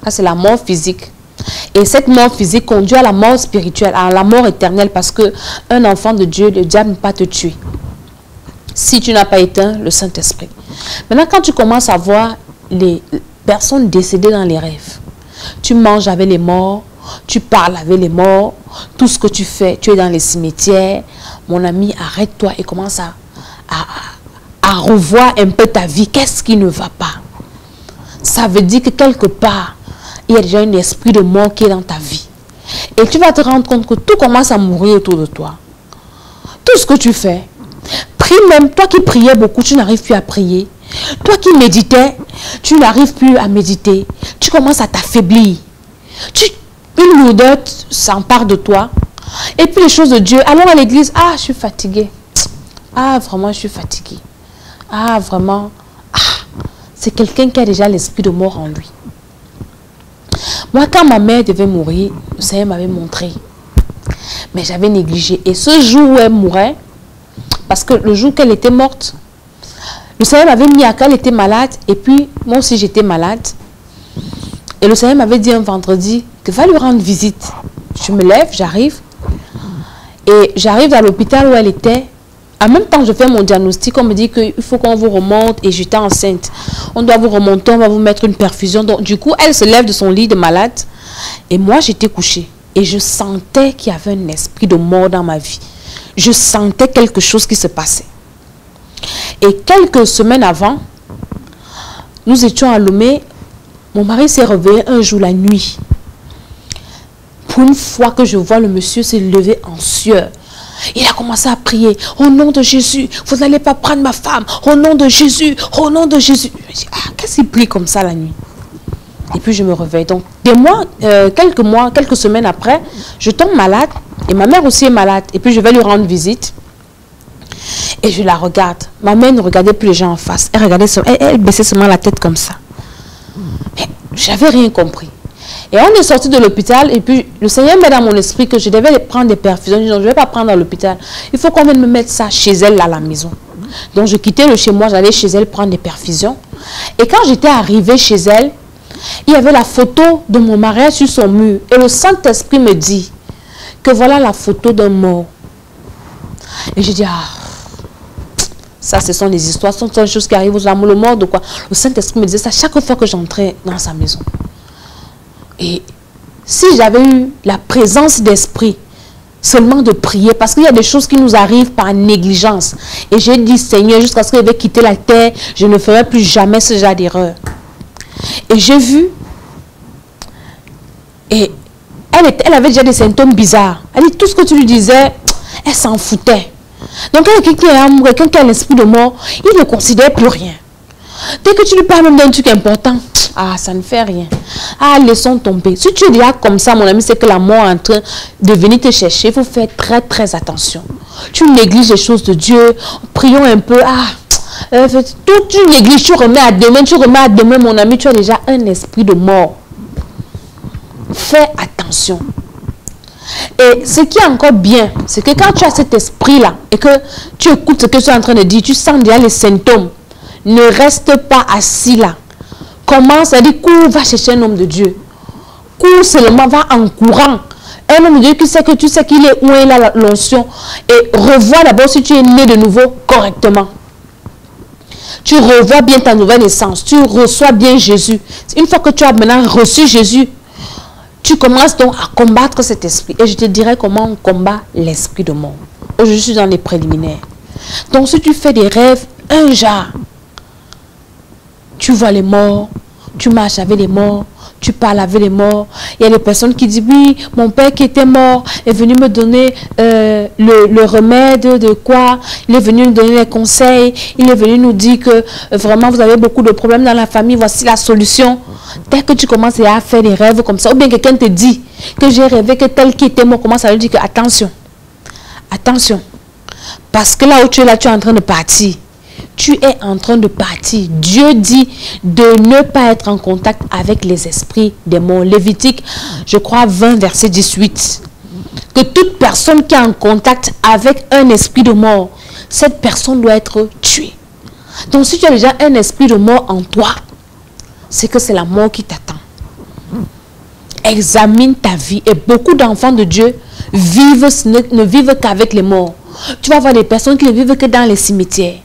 [SPEAKER 2] Ça, c'est la mort physique. Et cette mort physique conduit à la mort spirituelle, à la mort éternelle parce qu'un enfant de Dieu, le diable ne peut pas te tuer. Si tu n'as pas éteint le Saint-Esprit. Maintenant, quand tu commences à voir les personnes décédées dans les rêves, Tu manges avec les morts. Tu parles avec les morts. Tout ce que tu fais, tu es dans les cimetières. Mon ami, arrête-toi et commence à revoir un peu ta vie. Qu'est-ce qui ne va pas? Ça veut dire que quelque part, il y a déjà un esprit de mort qui est dans ta vie. Et tu vas te rendre compte que tout commence à mourir autour de toi. Tout ce que tu fais. Prie même. Toi qui priais beaucoup, tu n'arrives plus à prier. Toi qui méditais, tu n'arrives plus à méditer. Tu commences à t'affaiblir. Une lourdeur s'empare de toi. Et puis les choses de Dieu. Allons à l'église. Ah, je suis fatiguée. Ah, vraiment, je suis fatiguée. Ah, vraiment. Ah, c'est quelqu'un qui a déjà l'esprit de mort en lui. Moi, quand ma mère devait mourir, le Seigneur m'avait montré. Mais j'avais négligé. Et ce jour où elle mourait, parce que le jour qu'elle était morte, le Seigneur m'avait mis à qu'elle était malade. Et puis, moi aussi, j'étais malade. Et le Seigneur m'avait dit un vendredi que va lui rendre visite. Je me lève, j'arrive. Et j'arrive à l'hôpital où elle était. En même temps, je fais mon diagnostic. On me dit qu'il faut qu'on vous remonte. Et j'étais enceinte. On doit vous remonter, on va vous mettre une perfusion. Donc, du coup, elle se lève de son lit de malade. Et moi, j'étais couchée. Et je sentais qu'il y avait un esprit de mort dans ma vie. Je sentais quelque chose qui se passait. Et quelques semaines avant, nous étions à Lomé. Mon mari s'est réveillé un jour la nuit. Pour une fois que je vois le monsieur s'est levé en sueur. Il a commencé à prier. Au nom de Jésus, vous n'allez pas prendre ma femme. Au nom de Jésus, au nom de Jésus. Je me dis, ah, qu'est-ce qu'il prie comme ça la nuit? Et puis je me réveille. Donc, quelques semaines après, je tombe malade. Et ma mère aussi est malade. Et puis je vais lui rendre visite. Et je la regarde. Ma mère ne regardait plus les gens en face. Elle baissait seulement la tête comme ça. Mais je n'avais rien compris. Et on est sorti de l'hôpital. Et puis le Seigneur met dans mon esprit que je devais prendre des perfusions. Je dis non, je ne vais pas prendre à l'hôpital. Il faut qu'on vienne me mettre ça chez elle, là, à la maison. Donc je quittais le chez moi. J'allais chez elle prendre des perfusions. Et quand j'étais arrivée chez elle, il y avait la photo de mon mariage sur son mur. Et le Saint-Esprit me dit que voilà la photo d'un mort. Et je dis, ah, ça, ce sont des histoires, ce sont des choses qui arrivent aux amours, le mort de quoi. Le Saint-Esprit me disait ça chaque fois que j'entrais dans sa maison. Et si j'avais eu la présence d'esprit, seulement de prier, parce qu'il y a des choses qui nous arrivent par négligence. Et j'ai dit, Seigneur, jusqu'à ce que je vais quitter la terre, je ne ferai plus jamais ce genre d'erreur. Et j'ai vu, et elle avait déjà des symptômes bizarres. Elle dit, tout ce que tu lui disais, elle s'en foutait. Donc quelqu'un qui a l'esprit de mort, il ne considère plus rien. Dès que tu lui parles même d'un truc important, ah, ça ne fait rien. Ah, laissons tomber. Si tu es déjà comme ça, mon ami, c'est que la mort est en train de venir te chercher. Il faut faire très, très attention. Tu négliges les choses de Dieu. Prions un peu. Ah, tout tu négliges, tu remets à demain, mon ami, tu as déjà un esprit de mort. Fais attention. Et ce qui est encore bien, c'est que quand tu as cet esprit-là et que tu écoutes ce que tu es en train de dire, tu sens déjà les symptômes. Ne reste pas assis là. Commence à dire, cours, va chercher un homme de Dieu. Cours seulement, va en courant. Un homme de Dieu qui sait que tu sais qu'il est où est là l'onction. Et revois d'abord si tu es né de nouveau correctement. Tu revois bien ta nouvelle naissance. Tu reçois bien Jésus. Une fois que tu as maintenant reçu Jésus, tu commences donc à combattre cet esprit. Et je te dirai comment on combat l'esprit de mort. Aujourd'hui, je suis dans les préliminaires. Donc, si tu fais des rêves, un genre, tu vois les morts, tu marches avec les morts, tu parles avec les morts. Il y a des personnes qui disent, oui, mon père qui était mort est venu me donner le remède de quoi. Il est venu nous donner les conseils. Il est venu nous dire que vraiment, vous avez beaucoup de problèmes dans la famille. Voici la solution. Dès que tu commences à faire des rêves comme ça, ou bien quelqu'un te dit que j'ai rêvé que tel qui était mort, commence à lui dire que attention, attention. Parce que là où tu es là, tu es en train de partir. Tu es en train de partir. Dieu dit de ne pas être en contact avec les esprits des morts. Lévitique, je crois 20, verset 18. Que toute personne qui est en contact avec un esprit de mort, cette personne doit être tuée. Donc si tu as déjà un esprit de mort en toi, c'est que c'est la mort qui t'attend. Examine ta vie. Et beaucoup d'enfants de Dieu ne vivent qu'avec les morts. Tu vas voir des personnes qui ne vivent que dans les cimetières.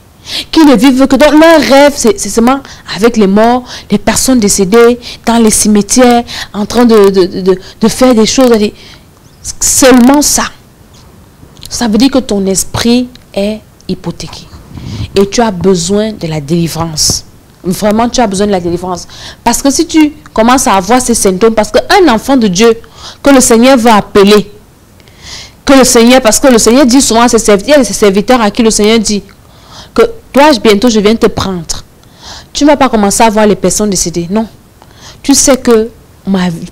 [SPEAKER 2] qui ne vivent que dans leur rêve, c'est seulement avec les morts, les personnes décédées, dans les cimetières, en train de faire des choses. Seulement ça. Ça veut dire que ton esprit est hypothéqué. Et tu as besoin de la délivrance. Vraiment, tu as besoin de la délivrance. Parce que si tu commences à avoir ces symptômes, parce qu'un enfant de Dieu, que le Seigneur va appeler, parce que le Seigneur dit souvent à ses serviteurs à qui le Seigneur dit que toi, bientôt, je viens te prendre. Tu ne vas pas commencer à voir les personnes décédées. Non. Tu sais que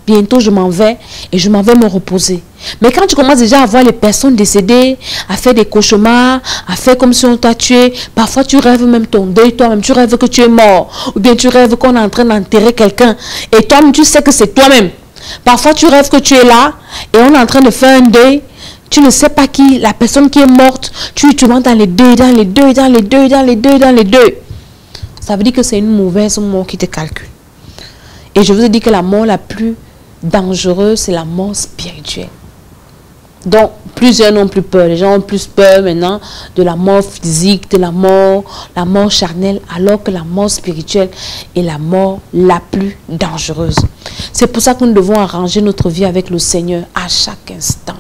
[SPEAKER 2] bientôt, je m'en vais et je m'en vais me reposer. Mais quand tu commences déjà à voir les personnes décédées, à faire des cauchemars, à faire comme si on t'a tué, parfois tu rêves même ton deuil, toi-même, tu rêves que tu es mort, ou bien tu rêves qu'on est en train d'enterrer quelqu'un, et toi-même, tu sais que c'est toi-même. Parfois, tu rêves que tu es là, et on est en train de faire un deuil, tu ne sais pas qui, la personne qui est morte, tu vas dans les deuils, dans les deuils, dans les deuils, dans les deuils, dans les deuils. Ça veut dire que c'est une mauvaise mort qui te calcule. Et je vous ai dit que la mort la plus dangereuse, c'est la mort spirituelle. Donc, plusieurs n'ont plus peur. Les gens ont plus peur maintenant de la mort physique, de la mort charnelle, alors que la mort spirituelle est la mort la plus dangereuse. C'est pour ça que nous devons arranger notre vie avec le Seigneur à chaque instant,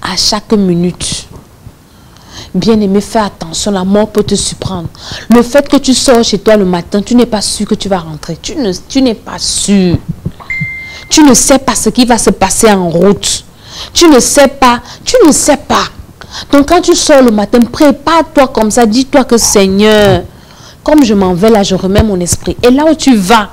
[SPEAKER 2] à chaque minute. Bien-aimé, fais attention, la mort peut te surprendre. Le fait que tu sors chez toi le matin, tu n'es pas sûr que tu vas rentrer. Tu n'es pas sûr. Tu ne sais pas ce qui va se passer en route. Tu ne sais pas. Donc quand tu sors le matin, prépare-toi comme ça. Dis-toi que Seigneur, comme je m'en vais là, je remets mon esprit. Et là où tu vas,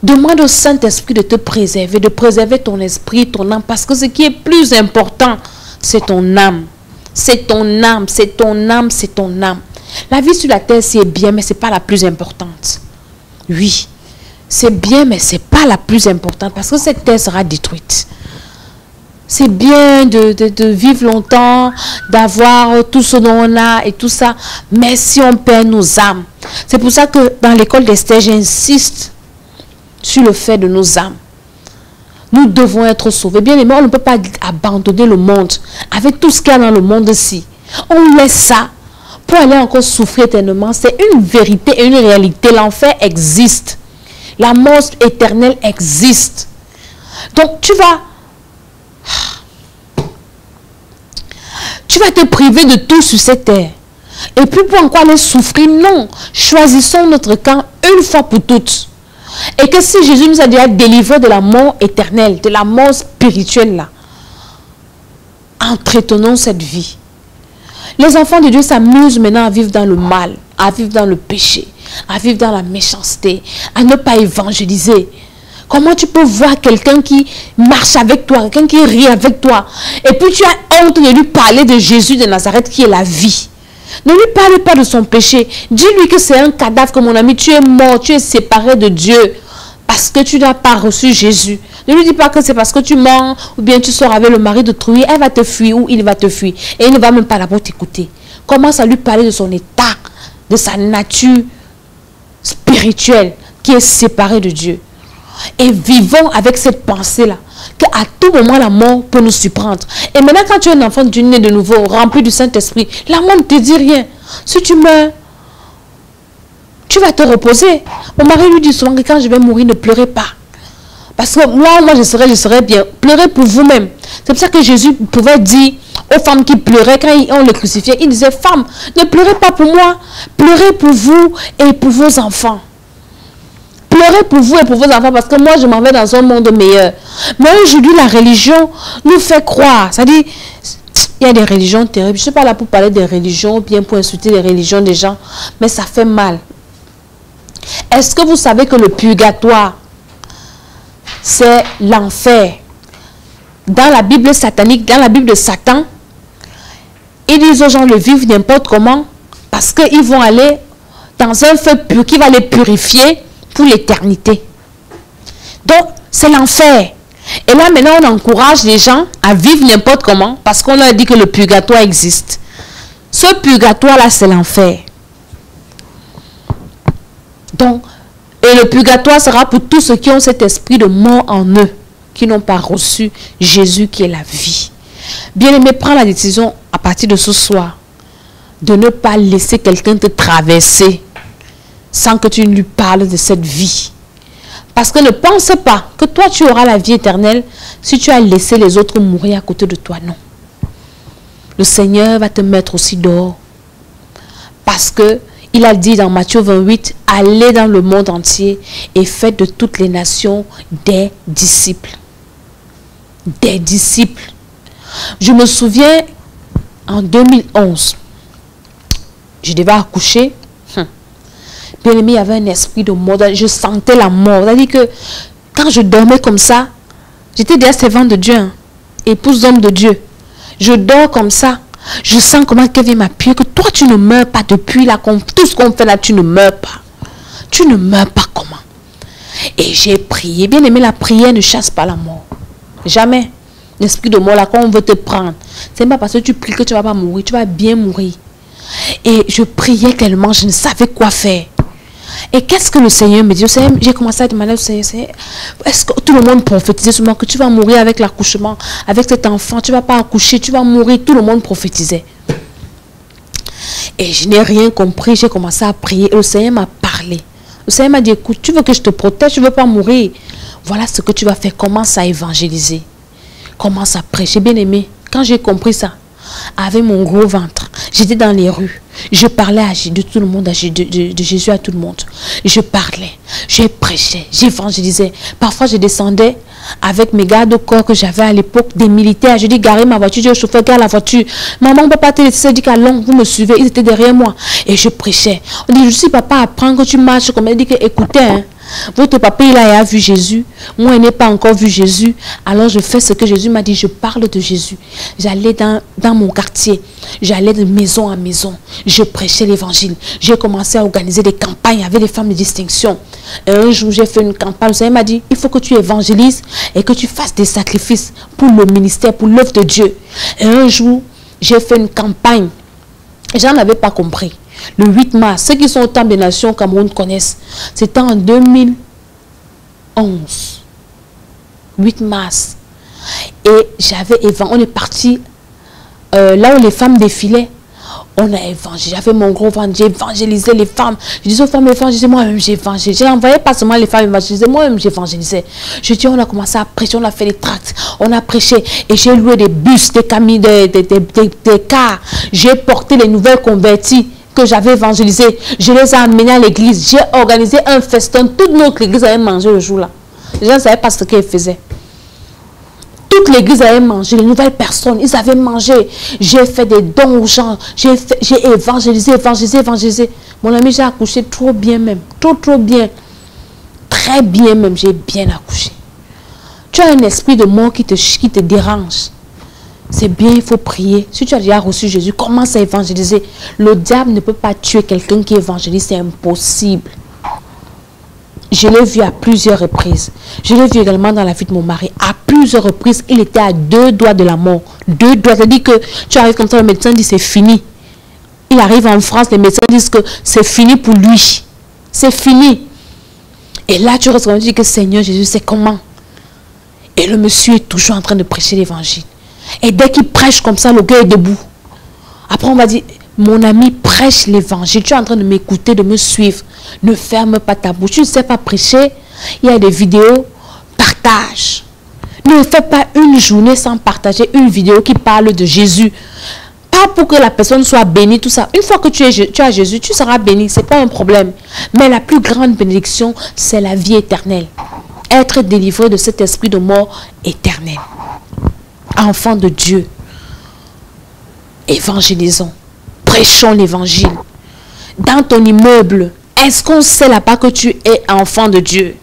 [SPEAKER 2] demande au Saint-Esprit de te préserver, de préserver ton esprit, ton âme. Parce que ce qui est plus important, c'est ton âme. C'est ton âme, c'est ton âme, c'est ton âme. La vie sur la terre, c'est bien, mais ce n'est pas la plus importante. Oui, c'est bien, mais ce n'est pas la plus importante parce que cette terre sera détruite. C'est bien de vivre longtemps, d'avoir tout ce dont on a et tout ça, mais si on perd nos âmes. C'est pour ça que dans l'école d'Esther, j'insiste sur le fait de nos âmes. Nous devons être sauvés. Bien aimé, on ne peut pas abandonner le monde avec tout ce qu'il y a dans le monde-ci. On laisse ça pour aller encore souffrir éternellement. C'est une vérité et une réalité. L'enfer existe. La mort éternelle existe. Donc tu vas te priver de tout sur cette terre. Et puis pour encore aller souffrir, non. Choisissons notre camp une fois pour toutes. Et que si Jésus nous a déjà délivré de la mort éternelle, de la mort spirituelle là, entretenons cette vie. Les enfants de Dieu s'amusent maintenant à vivre dans le mal, à vivre dans le péché, à vivre dans la méchanceté, à ne pas évangéliser. Comment tu peux voir quelqu'un qui marche avec toi, quelqu'un qui rit avec toi, et puis tu as honte de lui parler de Jésus de Nazareth qui est la vie. Ne lui parle pas de son péché. Dis-lui que c'est un cadavre, que mon ami, tu es mort, tu es séparé de Dieu parce que tu n'as pas reçu Jésus. Ne lui dis pas que c'est parce que tu mens ou bien tu sors avec le mari d'autrui, elle va te fuir ou il va te fuir et il ne va même pas là pour t'écouter. Commence à lui parler de son état, de sa nature spirituelle qui est séparée de Dieu. Et vivons avec cette pensée-là, qu'à tout moment, la mort peut nous surprendre. Et maintenant, quand tu es un enfant de Dieu né de nouveau, rempli du Saint-Esprit, la mort ne te dit rien. Si tu meurs, tu vas te reposer. Mon mari lui dit souvent que quand je vais mourir, ne pleurez pas. Parce que moi je serai bien. Pleurez pour vous-même. C'est pour ça que Jésus pouvait dire aux femmes qui pleuraient quand on les crucifiait, il disait, femmes, ne pleurez pas pour moi, pleurez pour vous et pour vos enfants. Pleurez pour vous et pour vos enfants parce que moi je m'en vais dans un monde meilleur. Mais aujourd'hui la religion nous fait croire. C'est-à-dire, il y a des religions terribles. Je ne suis pas là pour parler des religions ou bien pour insulter les religions des gens. Mais ça fait mal. Est-ce que vous savez que le purgatoire, c'est l'enfer? Dans la Bible satanique, dans la Bible de Satan, ils disent aux gens de vivre n'importe comment parce qu'ils vont aller dans un feu pur qui va les purifier pour l'éternité. Donc, c'est l'enfer. Et là, maintenant, on encourage les gens à vivre n'importe comment parce qu'on leur dit que le purgatoire existe. Ce purgatoire-là, c'est l'enfer. Donc, et le purgatoire sera pour tous ceux qui ont cet esprit de mort en eux, qui n'ont pas reçu Jésus qui est la vie. Bien-aimé, prends la décision à partir de ce soir de ne pas laisser quelqu'un te traverser sans que tu lui parles de cette vie. Parce que ne pense pas que toi tu auras la vie éternelle si tu as laissé les autres mourir à côté de toi. Non. Le Seigneur va te mettre aussi dehors. Parce que il a dit dans Matthieu 28, allez dans le monde entier et faites de toutes les nations des disciples. Des disciples. Je me souviens en 2011, je devais accoucher. Bien aimé, il y avait un esprit de mort. Je sentais la mort. C'est-à-dire que quand je dormais comme ça, j'étais déjà servante de Dieu, hein, épouse d'homme de Dieu. Je dors comme ça. Je sens comment quelqu'un vient m'appuyer, que toi tu ne meurs pas depuis là, tout ce qu'on fait là, tu ne meurs pas. Tu ne meurs pas comment? Et j'ai prié. Bien aimé, la prière ne chasse pas la mort. Jamais. L'esprit de mort là, quand on veut te prendre, c'est pas parce que tu pries que tu ne vas pas mourir, tu vas bien mourir. Et je priais tellement, je ne savais quoi faire. Et qu'est-ce que le Seigneur me dit? J'ai commencé à demander au Seigneur, est-ce que tout le monde prophétisait sur moi que tu vas mourir avec l'accouchement, avec cet enfant, tu ne vas pas accoucher, tu vas mourir, tout le monde prophétisait. Et je n'ai rien compris, j'ai commencé à prier et le Seigneur m'a parlé. Le Seigneur m'a dit, écoute, tu veux que je te protège, tu ne veux pas mourir. Voilà ce que tu vas faire, commence à évangéliser. Commence à prêcher. Bien aimé, quand j'ai compris ça, avec mon gros ventre, j'étais dans les rues. Je parlais de tout le monde, de Jésus à tout le monde. Je parlais, je prêchais, j'évangélisais. Parfois, je descendais avec mes gardes-corps que j'avais à l'époque, des militaires. Je dis, garez ma voiture, je dis au chauffeur, garde la voiture. Maman, on ne peut pas te laisser, dit qu'allons, vous me suivez. Ils étaient derrière moi. Et je prêchais. On dit, je suis papa, apprends que tu marches comme elle dit que, écoutez, hein, votre papa, il a vu Jésus. Moi, il n'a pas encore vu Jésus. Alors, je fais ce que Jésus m'a dit. Je parle de Jésus. J'allais dans mon quartier. J'allais de maison à maison. Je prêchais l'évangile. J'ai commencé à organiser des campagnes avec des femmes de distinction. Et un jour, j'ai fait une campagne. Le Seigneur m'a dit, il faut que tu évangélises et que tu fasses des sacrifices pour le ministère, pour l'œuvre de Dieu. Et un jour, j'ai fait une campagne. Et j'en avais pas compris. Le 8 mars, ceux qui sont au Temple des Nations au Cameroun connaissent. C'était en 2011. 8 mars. Et on est parti là où les femmes défilaient. On a évangélisé. J'avais mon gros ventre. J'ai évangélisé les femmes. Je disais aux femmes évangéliser. Moi-même, j'ai évangélisé. J'ai envoyé pas seulement les femmes évangéliser. Moi-même, j'ai évangélisé. Je dis, on a commencé à prêcher. On a fait des tracts. On a prêché. Et j'ai loué des bus, des camions, des cars. J'ai porté les nouvelles converties que j'avais évangélisées. Je les ai amenés à l'église. J'ai organisé un festin. Toute notre église avait mangé le jour-là. Les gens ne savaient pas ce qu'ils faisaient. Toute l'église avait mangé, les nouvelles personnes, ils avaient mangé. J'ai fait des dons aux gens. J'ai évangélisé. Mon ami, j'ai accouché trop bien même. Trop bien. Très bien même, j'ai bien accouché. Tu as un esprit de mort qui te dérange. C'est bien, il faut prier. Si tu as déjà reçu Jésus, commence à évangéliser. Le diable ne peut pas tuer quelqu'un qui évangélise, c'est impossible. Je l'ai vu à plusieurs reprises. Je l'ai vu également dans la vie de mon mari. À plusieurs reprises, il était à 2 doigts de la mort. 2 doigts. C'est-à-dire que tu arrives comme ça, le médecin dit c'est fini. Il arrive en France, les médecins disent que c'est fini pour lui. C'est fini. Et là, tu restes, tu dis que Seigneur Jésus, c'est comment? Et le monsieur est toujours en train de prêcher l'évangile. Et dès qu'il prêche comme ça, le gars est debout. Après, on va dire, mon ami, prêche l'évangile. Tu es en train de m'écouter, de me suivre. Ne ferme pas ta bouche. Tu ne sais pas prêcher. Il y a des vidéos. Partage. Ne fais pas une journée sans partager une vidéo qui parle de Jésus. Pas pour que la personne soit bénie, tout ça. Une fois que tu as Jésus, tu seras béni. Ce n'est pas un problème. Mais la plus grande bénédiction, c'est la vie éternelle. Être délivré de cet esprit de mort éternel. Enfant de Dieu. Évangélisons. Prêchons l'évangile. Dans ton immeuble, est-ce qu'on sait là-bas que tu es enfant de Dieu?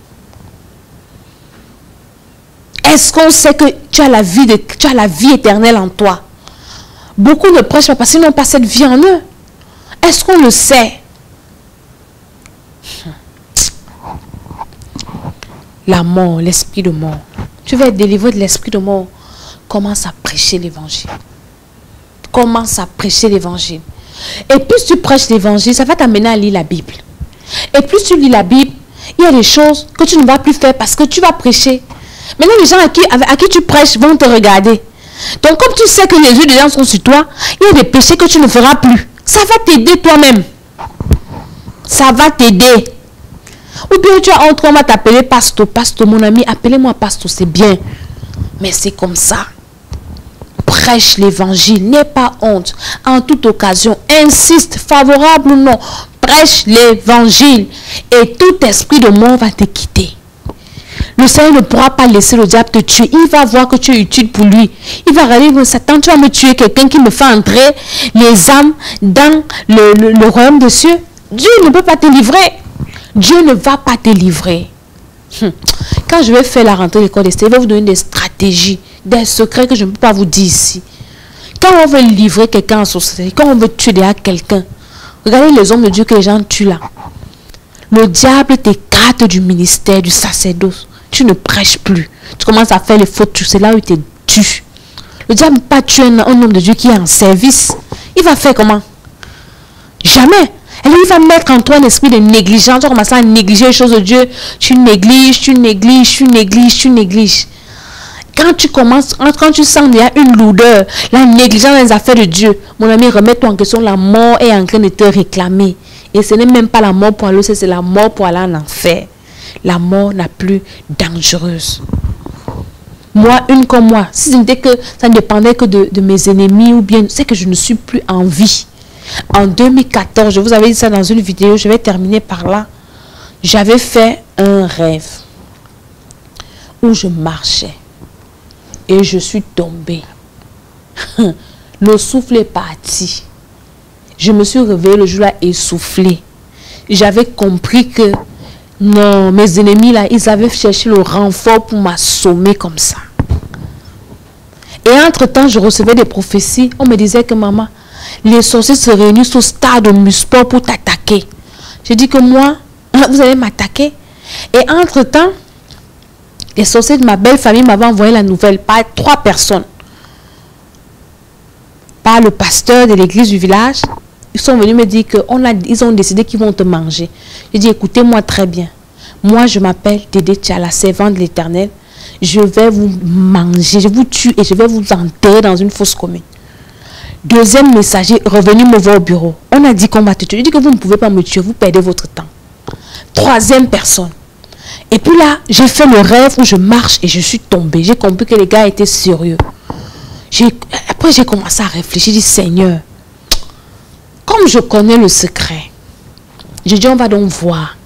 [SPEAKER 2] Est-ce qu'on sait que tu as la vie éternelle en toi? Beaucoup ne prêchent pas parce qu'ils n'ont pas cette vie en eux. Est-ce qu'on le sait? La mort, l'esprit de mort. Tu vas être délivré de l'esprit de mort. Commence à prêcher l'évangile. Commence à prêcher l'évangile. Et plus tu prêches l'évangile, ça va t'amener à lire la Bible. Et plus tu lis la Bible, il y a des choses que tu ne vas plus faire parce que tu vas prêcher. Maintenant, les gens à qui tu prêches vont te regarder. Donc, comme tu sais que les yeux des gens sont sur toi, il y a des péchés que tu ne feras plus. Ça va t'aider toi-même. Ça va t'aider. Ou bien tu as honte, on va t'appeler pasteur. Pasteur, mon ami, appelez-moi pasteur, c'est bien. Mais c'est comme ça. Prêche l'évangile, n'aie pas honte. En toute occasion, insiste, favorable ou non, prêche l'évangile. Et tout esprit de mort va te quitter. Le Seigneur ne pourra pas laisser le diable te tuer. Il va voir que tu es utile pour lui. Il va regarder, Satan, tu vas me tuer quelqu'un qui me fait entrer les âmes dans le royaume des cieux. Dieu ne peut pas te livrer. Dieu ne va pas te livrer. Quand je vais faire la rentrée de l'école d'Esther, je vais vous donner des stratégies, des secrets que je ne peux pas vous dire ici. Quand on veut livrer quelqu'un en société, quand on veut tuer derrière quelqu'un, regardez les hommes de Dieu que les gens tuent là. Le diable t'écarte du ministère, du sacerdoce. Tu ne prêches plus. Tu commences à faire les fautes. C'est là où il te tue. Le diable ne peut pas tuer un homme de Dieu qui est en service. Il va faire comment? Jamais. Et là, il va mettre en toi un esprit de négligence. Tu vas commencer à négliger les choses de Dieu. Tu négliges, tu négliges, tu négliges, tu négliges. Quand tu commences, quand tu sens qu'il y a une lourdeur, la négligence dans les affaires de Dieu, mon ami, remets-toi en question. La mort est en train de te réclamer. Et ce n'est même pas la mort pour aller au ciel, c'est la mort pour aller en enfer. La mort la plus dangereuse. Moi, une comme moi, si ça ne dépendait que de mes ennemis ou bien, c'est que je ne suis plus en vie. En 2014, je vous avais dit ça dans une vidéo, je vais terminer par là. J'avais fait un rêve où je marchais et je suis tombée. Le souffle est parti. Je me suis réveillée le jour-là essoufflée. J'avais compris que non, mes ennemis là, ils avaient cherché le renfort pour m'assommer comme ça. Et entre-temps, je recevais des prophéties. On me disait que maman, les sorciers se réunissent au stade de Musport pour t'attaquer. Je dis que moi, vous allez m'attaquer. Et entre-temps, les sorciers de ma belle famille m'avaient envoyé la nouvelle par 3 personnes. Par le pasteur de l'église du village. Ils sont venus me dire qu'ils ont décidé qu'ils vont te manger. Je dis, écoutez-moi très bien. Moi, je m'appelle Dédé Tchala, servante de l'Éternel. Je vais vous manger, je vous tue et je vais vous enterrer dans une fosse commune. Deuxième messager, revenu me voir au bureau. On a dit qu'on va te tuer. Je dis que vous ne pouvez pas me tuer, vous perdez votre temps. Troisième personne. Et puis là, j'ai fait le rêve où je marche et je suis tombée. J'ai compris que les gars étaient sérieux. Après, j'ai commencé à réfléchir. J'ai dit, Seigneur, comme je connais le secret, j'ai dit, on va donc voir.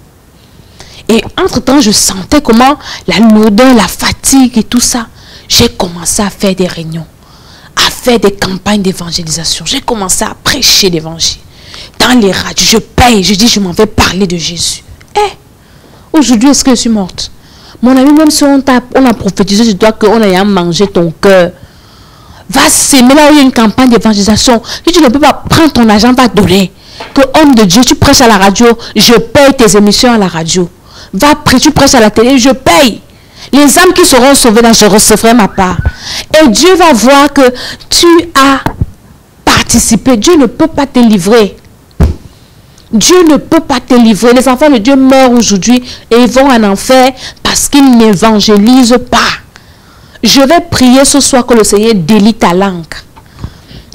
[SPEAKER 2] Et entre-temps, je sentais comment la lourdeur, la fatigue et tout ça. J'ai commencé à faire des réunions, à faire des campagnes d'évangélisation. J'ai commencé à prêcher l'évangile. Dans les radios, je paye. Je dis, je m'en vais parler de Jésus. Aujourd'hui, est-ce que je suis morte? Mon ami, même si on a prophétisé sur toi qu'on a mangé ton cœur, va s'aimer là où il y a une campagne d'évangélisation. Si tu ne peux pas prendre ton argent, va donner. Que homme de Dieu, tu prêches à la radio, je paye tes émissions à la radio. Va prêcher, tu prêches à la télé, je paye. Les âmes qui seront sauvées là, je recevrai ma part. Et Dieu va voir que tu as participé. Dieu ne peut pas te livrer. Dieu ne peut pas te livrer. Les enfants de Dieu meurent aujourd'hui et ils vont en enfer parce qu'ils n'évangélisent pas. Je vais prier ce soir que le Seigneur délie ta langue.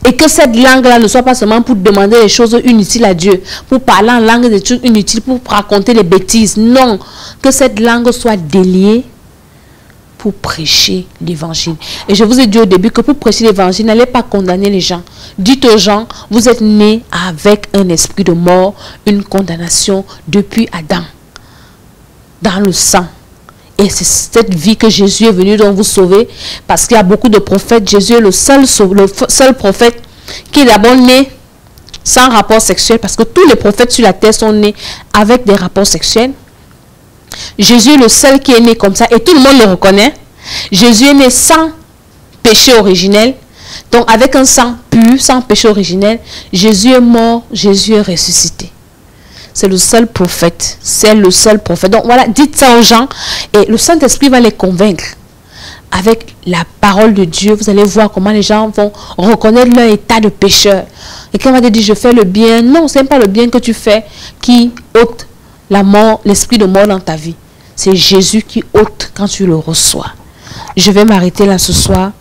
[SPEAKER 2] Et que cette langue-là ne soit pas seulement pour demander des choses inutiles à Dieu, pour parler en langue des trucs inutiles, pour raconter des bêtises. Non, que cette langue soit déliée pour prêcher l'évangile. Et je vous ai dit au début que pour prêcher l'évangile, n'allez pas condamner les gens. Dites aux gens, vous êtes nés avec un esprit de mort, une condamnation depuis Adam, dans le sang. Et c'est cette vie que Jésus est venu donc vous sauver, parce qu'il y a beaucoup de prophètes. Jésus est le seul prophète qui est d'abord né sans rapport sexuel, parce que tous les prophètes sur la terre sont nés avec des rapports sexuels. Jésus est le seul qui est né comme ça, et tout le monde le reconnaît. Jésus est né sans péché originel, donc avec un sang pur, sans péché originel. Jésus est mort, Jésus est ressuscité. C'est le seul prophète. C'est le seul prophète. Donc voilà, dites ça aux gens. Et le Saint-Esprit va les convaincre. Avec la parole de Dieu, vous allez voir comment les gens vont reconnaître leur état de pécheur. Et quand on va te dire, je fais le bien. Non, ce n'est pas le bien que tu fais qui ôte la mort, l'esprit de mort dans ta vie. C'est Jésus qui ôte quand tu le reçois. Je vais m'arrêter là ce soir.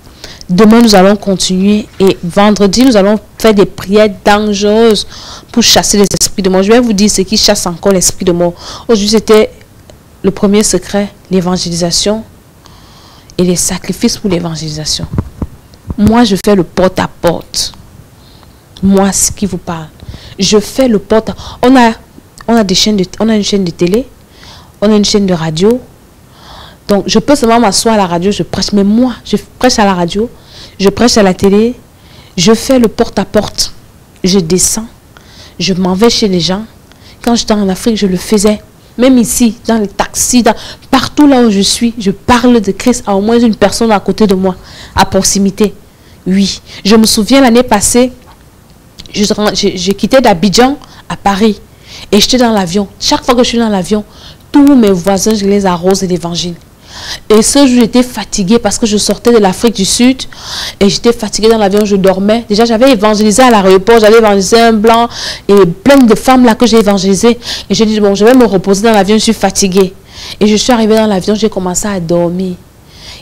[SPEAKER 2] Demain, nous allons continuer. Et vendredi, nous allons faire des prières dangereuses pour chasser les esprits de mort. Je vais vous dire ce qui chasse encore l'esprit de mort. Aujourd'hui, c'était le premier secret, l'évangélisation et les sacrifices pour l'évangélisation. Moi, je fais le porte-à-porte. Moi, ce qui vous parle. Je fais le porte-à-porte. On a une chaîne de télé. On a une chaîne de radio. Donc, je peux seulement m'asseoir à la radio, je prêche. Mais moi, je prêche à la radio, je prêche à la télé. Je fais le porte-à-porte. Je descends. Je m'en vais chez les gens. Quand j'étais en Afrique, je le faisais. Même ici, dans les taxis, partout là où je suis, je parle de Christ à au moins une personne à côté de moi, à proximité. Oui. Je me souviens l'année passée, j'ai quitté d'Abidjan à Paris. Et j'étais dans l'avion. Chaque fois que je suis dans l'avion, tous mes voisins, je les arrose de l'évangile. Et ce jour, j'étais fatiguée parce que je sortais de l'Afrique du Sud. Et j'étais fatiguée dans l'avion, je dormais. Déjà, j'avais évangélisé à l'aéroport. J'avais évangélisé un blanc et plein de femmes là que j'ai évangélisées. Et j'ai dit, bon, je vais me reposer dans l'avion, je suis fatiguée. Et je suis arrivée dans l'avion, j'ai commencé à dormir.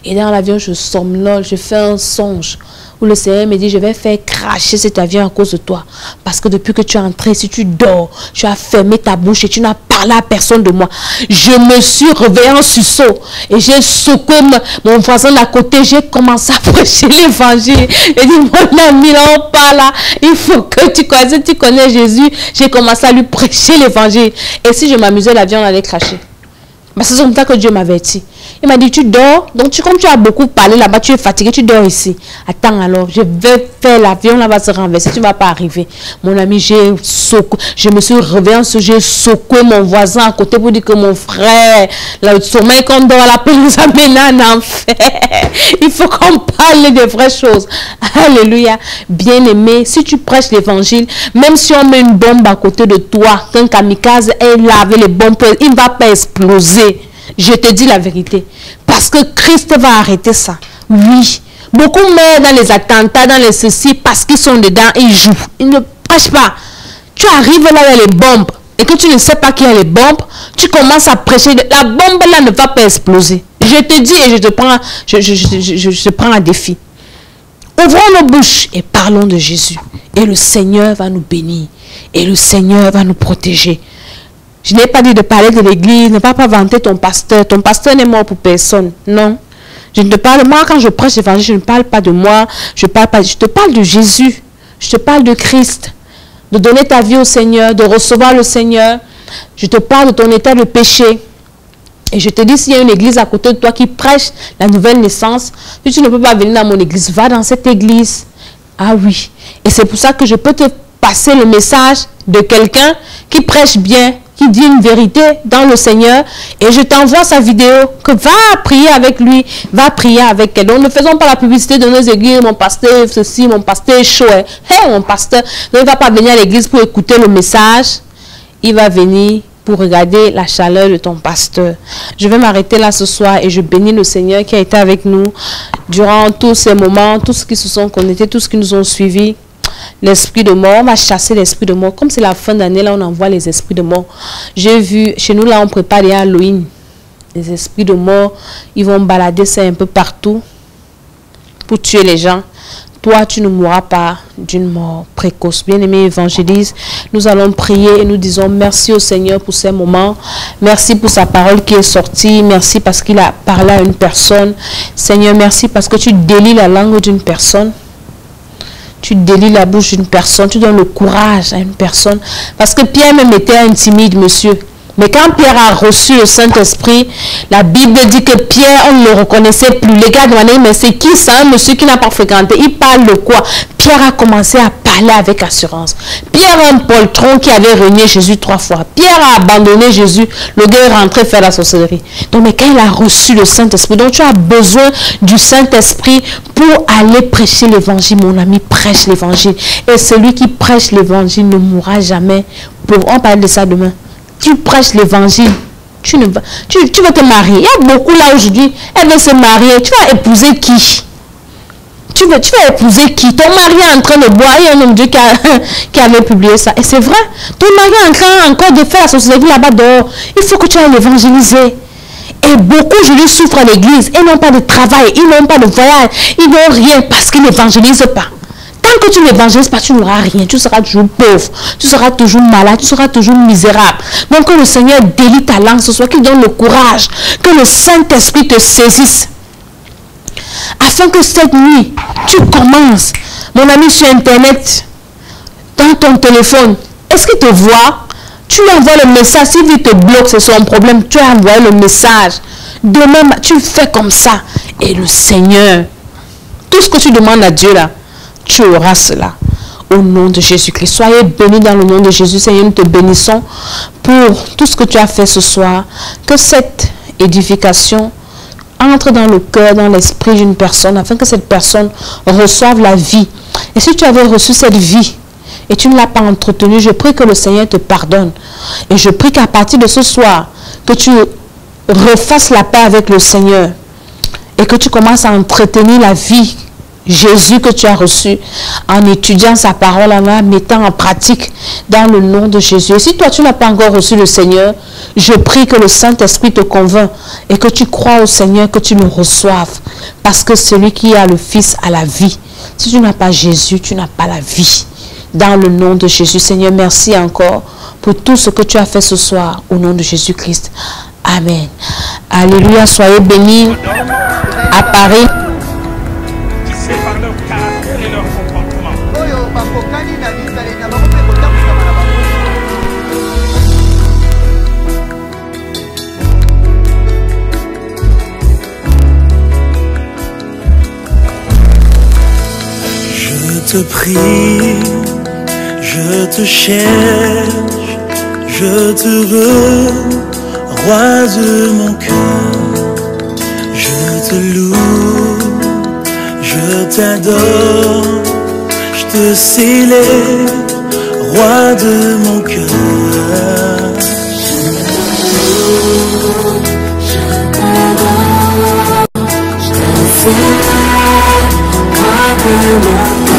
[SPEAKER 2] Et dans l'avion, je somnole, je fais un songe. Où le Seigneur me dit, je vais faire cracher cet avion à cause de toi. Parce que depuis que tu es entré, si tu dors, tu as fermé ta bouche et tu n'as parlé à personne de moi. Je me suis réveillée en sursaut et j'ai secoué mon voisin d'à côté. J'ai commencé à prêcher l'évangile. Et dit, mon ami, là, on parle là. Il faut que tu connais Jésus. J'ai commencé à lui prêcher l'évangile. Et si je m'amusais, l'avion allait cracher. C'est comme ça que Dieu m'avertit. Il m'a dit, tu dors. Donc, comme tu as beaucoup parlé là-bas, tu es fatigué, tu dors ici. Attends alors, je vais faire l'avion, là va se renverser. Tu ne vas pas arriver. Mon ami, je me suis réveillée, j'ai secoué mon voisin à côté pour dire que mon frère, là, le sommeil qu'on dort, la paix nous amène en enfer. Il faut qu'on parle des vraies choses. Alléluia. Bien-aimé, si tu prêches l'évangile, même si on met une bombe à côté de toi, qu'un kamikaze est là avec les bombes, il ne va pas exploser. Je te dis la vérité. Parce que Christ va arrêter ça. Oui. Beaucoup meurent dans les attentats, dans les ceci, parce qu'ils sont dedans, ils jouent. Ils ne prêchent pas. Tu arrives là où il y a les bombes, et que tu ne sais pas qu'il y a les bombes, tu commences à prêcher. La bombe là ne va pas exploser. Je te dis et je te prends un défi. Ouvrons nos bouches et parlons de Jésus. Et le Seigneur va nous bénir. Et le Seigneur va nous protéger. Je n'ai pas dit de parler de l'église, ne pas vanter ton pasteur. Ton pasteur n'est mort pour personne. Non. Je ne te parle, moi quand je prêche l'évangile, je ne parle pas de moi. Je te parle de Jésus. Je te parle de Christ. De donner ta vie au Seigneur, de recevoir le Seigneur. Je te parle de ton état de péché. Et je te dis, s'il y a une église à côté de toi qui prêche la nouvelle naissance, si tu ne peux pas venir dans mon église, va dans cette église. Ah oui. Et c'est pour ça que je peux te passer le message de quelqu'un qui prêche bien, qui dit une vérité dans le Seigneur, et je t'envoie sa vidéo, que va prier avec lui, va prier avec elle. Donc ne faisons pas la publicité de nos églises, mon pasteur ceci, mon pasteur chaud. Hey, mon pasteur, ne va pas venir à l'église pour écouter le message, il va venir pour regarder la chaleur de ton pasteur. Je vais m'arrêter là ce soir et je bénis le Seigneur qui a été avec nous durant tous ces moments, tous ceux qui se sont connectés, tous ceux qui nous ont suivis. L'esprit de mort, on va chasser l'esprit de mort. Comme c'est la fin d'année, là on envoie les esprits de mort. J'ai vu, chez nous là on prépare les Halloween. Les esprits de mort, ils vont balader ça un peu partout pour tuer les gens. Toi, tu ne mourras pas d'une mort précoce. Bien-aimé évangéliste, nous allons prier et nous disons merci au Seigneur pour ces moments. Merci pour sa parole qui est sortie. Merci parce qu'il a parlé à une personne. Seigneur, merci parce que tu délies la langue d'une personne. Tu délies la bouche d'une personne. Tu donnes le courage à une personne. Parce que Pierre même était intimide, monsieur. Mais quand Pierre a reçu le Saint-Esprit, la Bible dit que Pierre, on ne le reconnaissait plus. Les gars demandaient, mais c'est qui ça, un monsieur qui n'a pas fréquenté? Il parle de quoi? Pierre a commencé à parler avec assurance. Pierre, un poltron qui avait renié Jésus 3 fois. Pierre a abandonné Jésus. Le gars est rentré faire la sorcellerie. Donc, mais quand il a reçu le Saint-Esprit, donc tu as besoin du Saint-Esprit pour aller prêcher l'évangile. Mon ami, prêche l'évangile. Et celui qui prêche l'évangile ne mourra jamais. On parle de ça demain. Tu prêches l'évangile, tu veux te marier. Il y a beaucoup là aujourd'hui, elle veut se marier. Tu vas épouser qui? Tu vas épouser qui? Ton mari est en train de boire. Il y a un homme de Dieu qui avait publié ça. Et c'est vrai. Ton mari est en train encore de faire la sorcellerie là-bas dehors. Il faut que tu ailles l'évangéliser. Et beaucoup, je lui souffre à l'église. Ils n'ont pas de travail, ils n'ont pas de voyage, ils n'ont rien parce qu'ils n'évangélisent pas. Tant que tu n'évangélises pas, tu n'auras rien. Tu seras toujours pauvre, tu seras toujours malade, tu seras toujours misérable. Donc que le Seigneur délie ta langue ce soir, qu'il donne le courage, que le Saint-Esprit te saisisse. Afin que cette nuit, tu commences, mon ami, sur Internet, dans ton téléphone. Est-ce qu'il te voit? Tu lui envoies le message. S'il te bloque, c'est son problème. Tu as envoyé le message. Demain, tu fais comme ça. Et le Seigneur, tout ce que tu demandes à Dieu là, tu auras cela. Au nom de Jésus-Christ. Soyez bénis dans le nom de Jésus. Seigneur, nous te bénissons pour tout ce que tu as fait ce soir. Que cette édification entre dans le cœur, dans l'esprit d'une personne, afin que cette personne reçoive la vie. Et si tu avais reçu cette vie, et tu ne l'as pas entretenu, je prie que le Seigneur te pardonne. Et je prie qu'à partir de ce soir, que tu refasses la paix avec le Seigneur. Et que tu commences à entretenir la vie, Jésus que tu as reçu, en étudiant sa parole, en la mettant en pratique dans le nom de Jésus. Et si toi tu n'as pas encore reçu le Seigneur, je prie que le Saint-Esprit te convainc et que tu crois au Seigneur, que tu le reçoives. Parce que celui qui a le Fils a la vie. Si tu n'as pas Jésus, tu n'as pas la vie. Dans le nom de Jésus. Seigneur, merci encore pour tout ce que tu as fait ce soir. Au nom de Jésus-Christ. Amen. Alléluia. Soyez bénis à Paris.
[SPEAKER 1] C'est par leur caractère et leur comportement.
[SPEAKER 3] Je te prie, je te cherche, je te veux, roi de mon cœur. Je te loue, je t'adore, je te célèbre, roi de mon cœur. Je t'adore, je te célèbre, roi de mon cœur.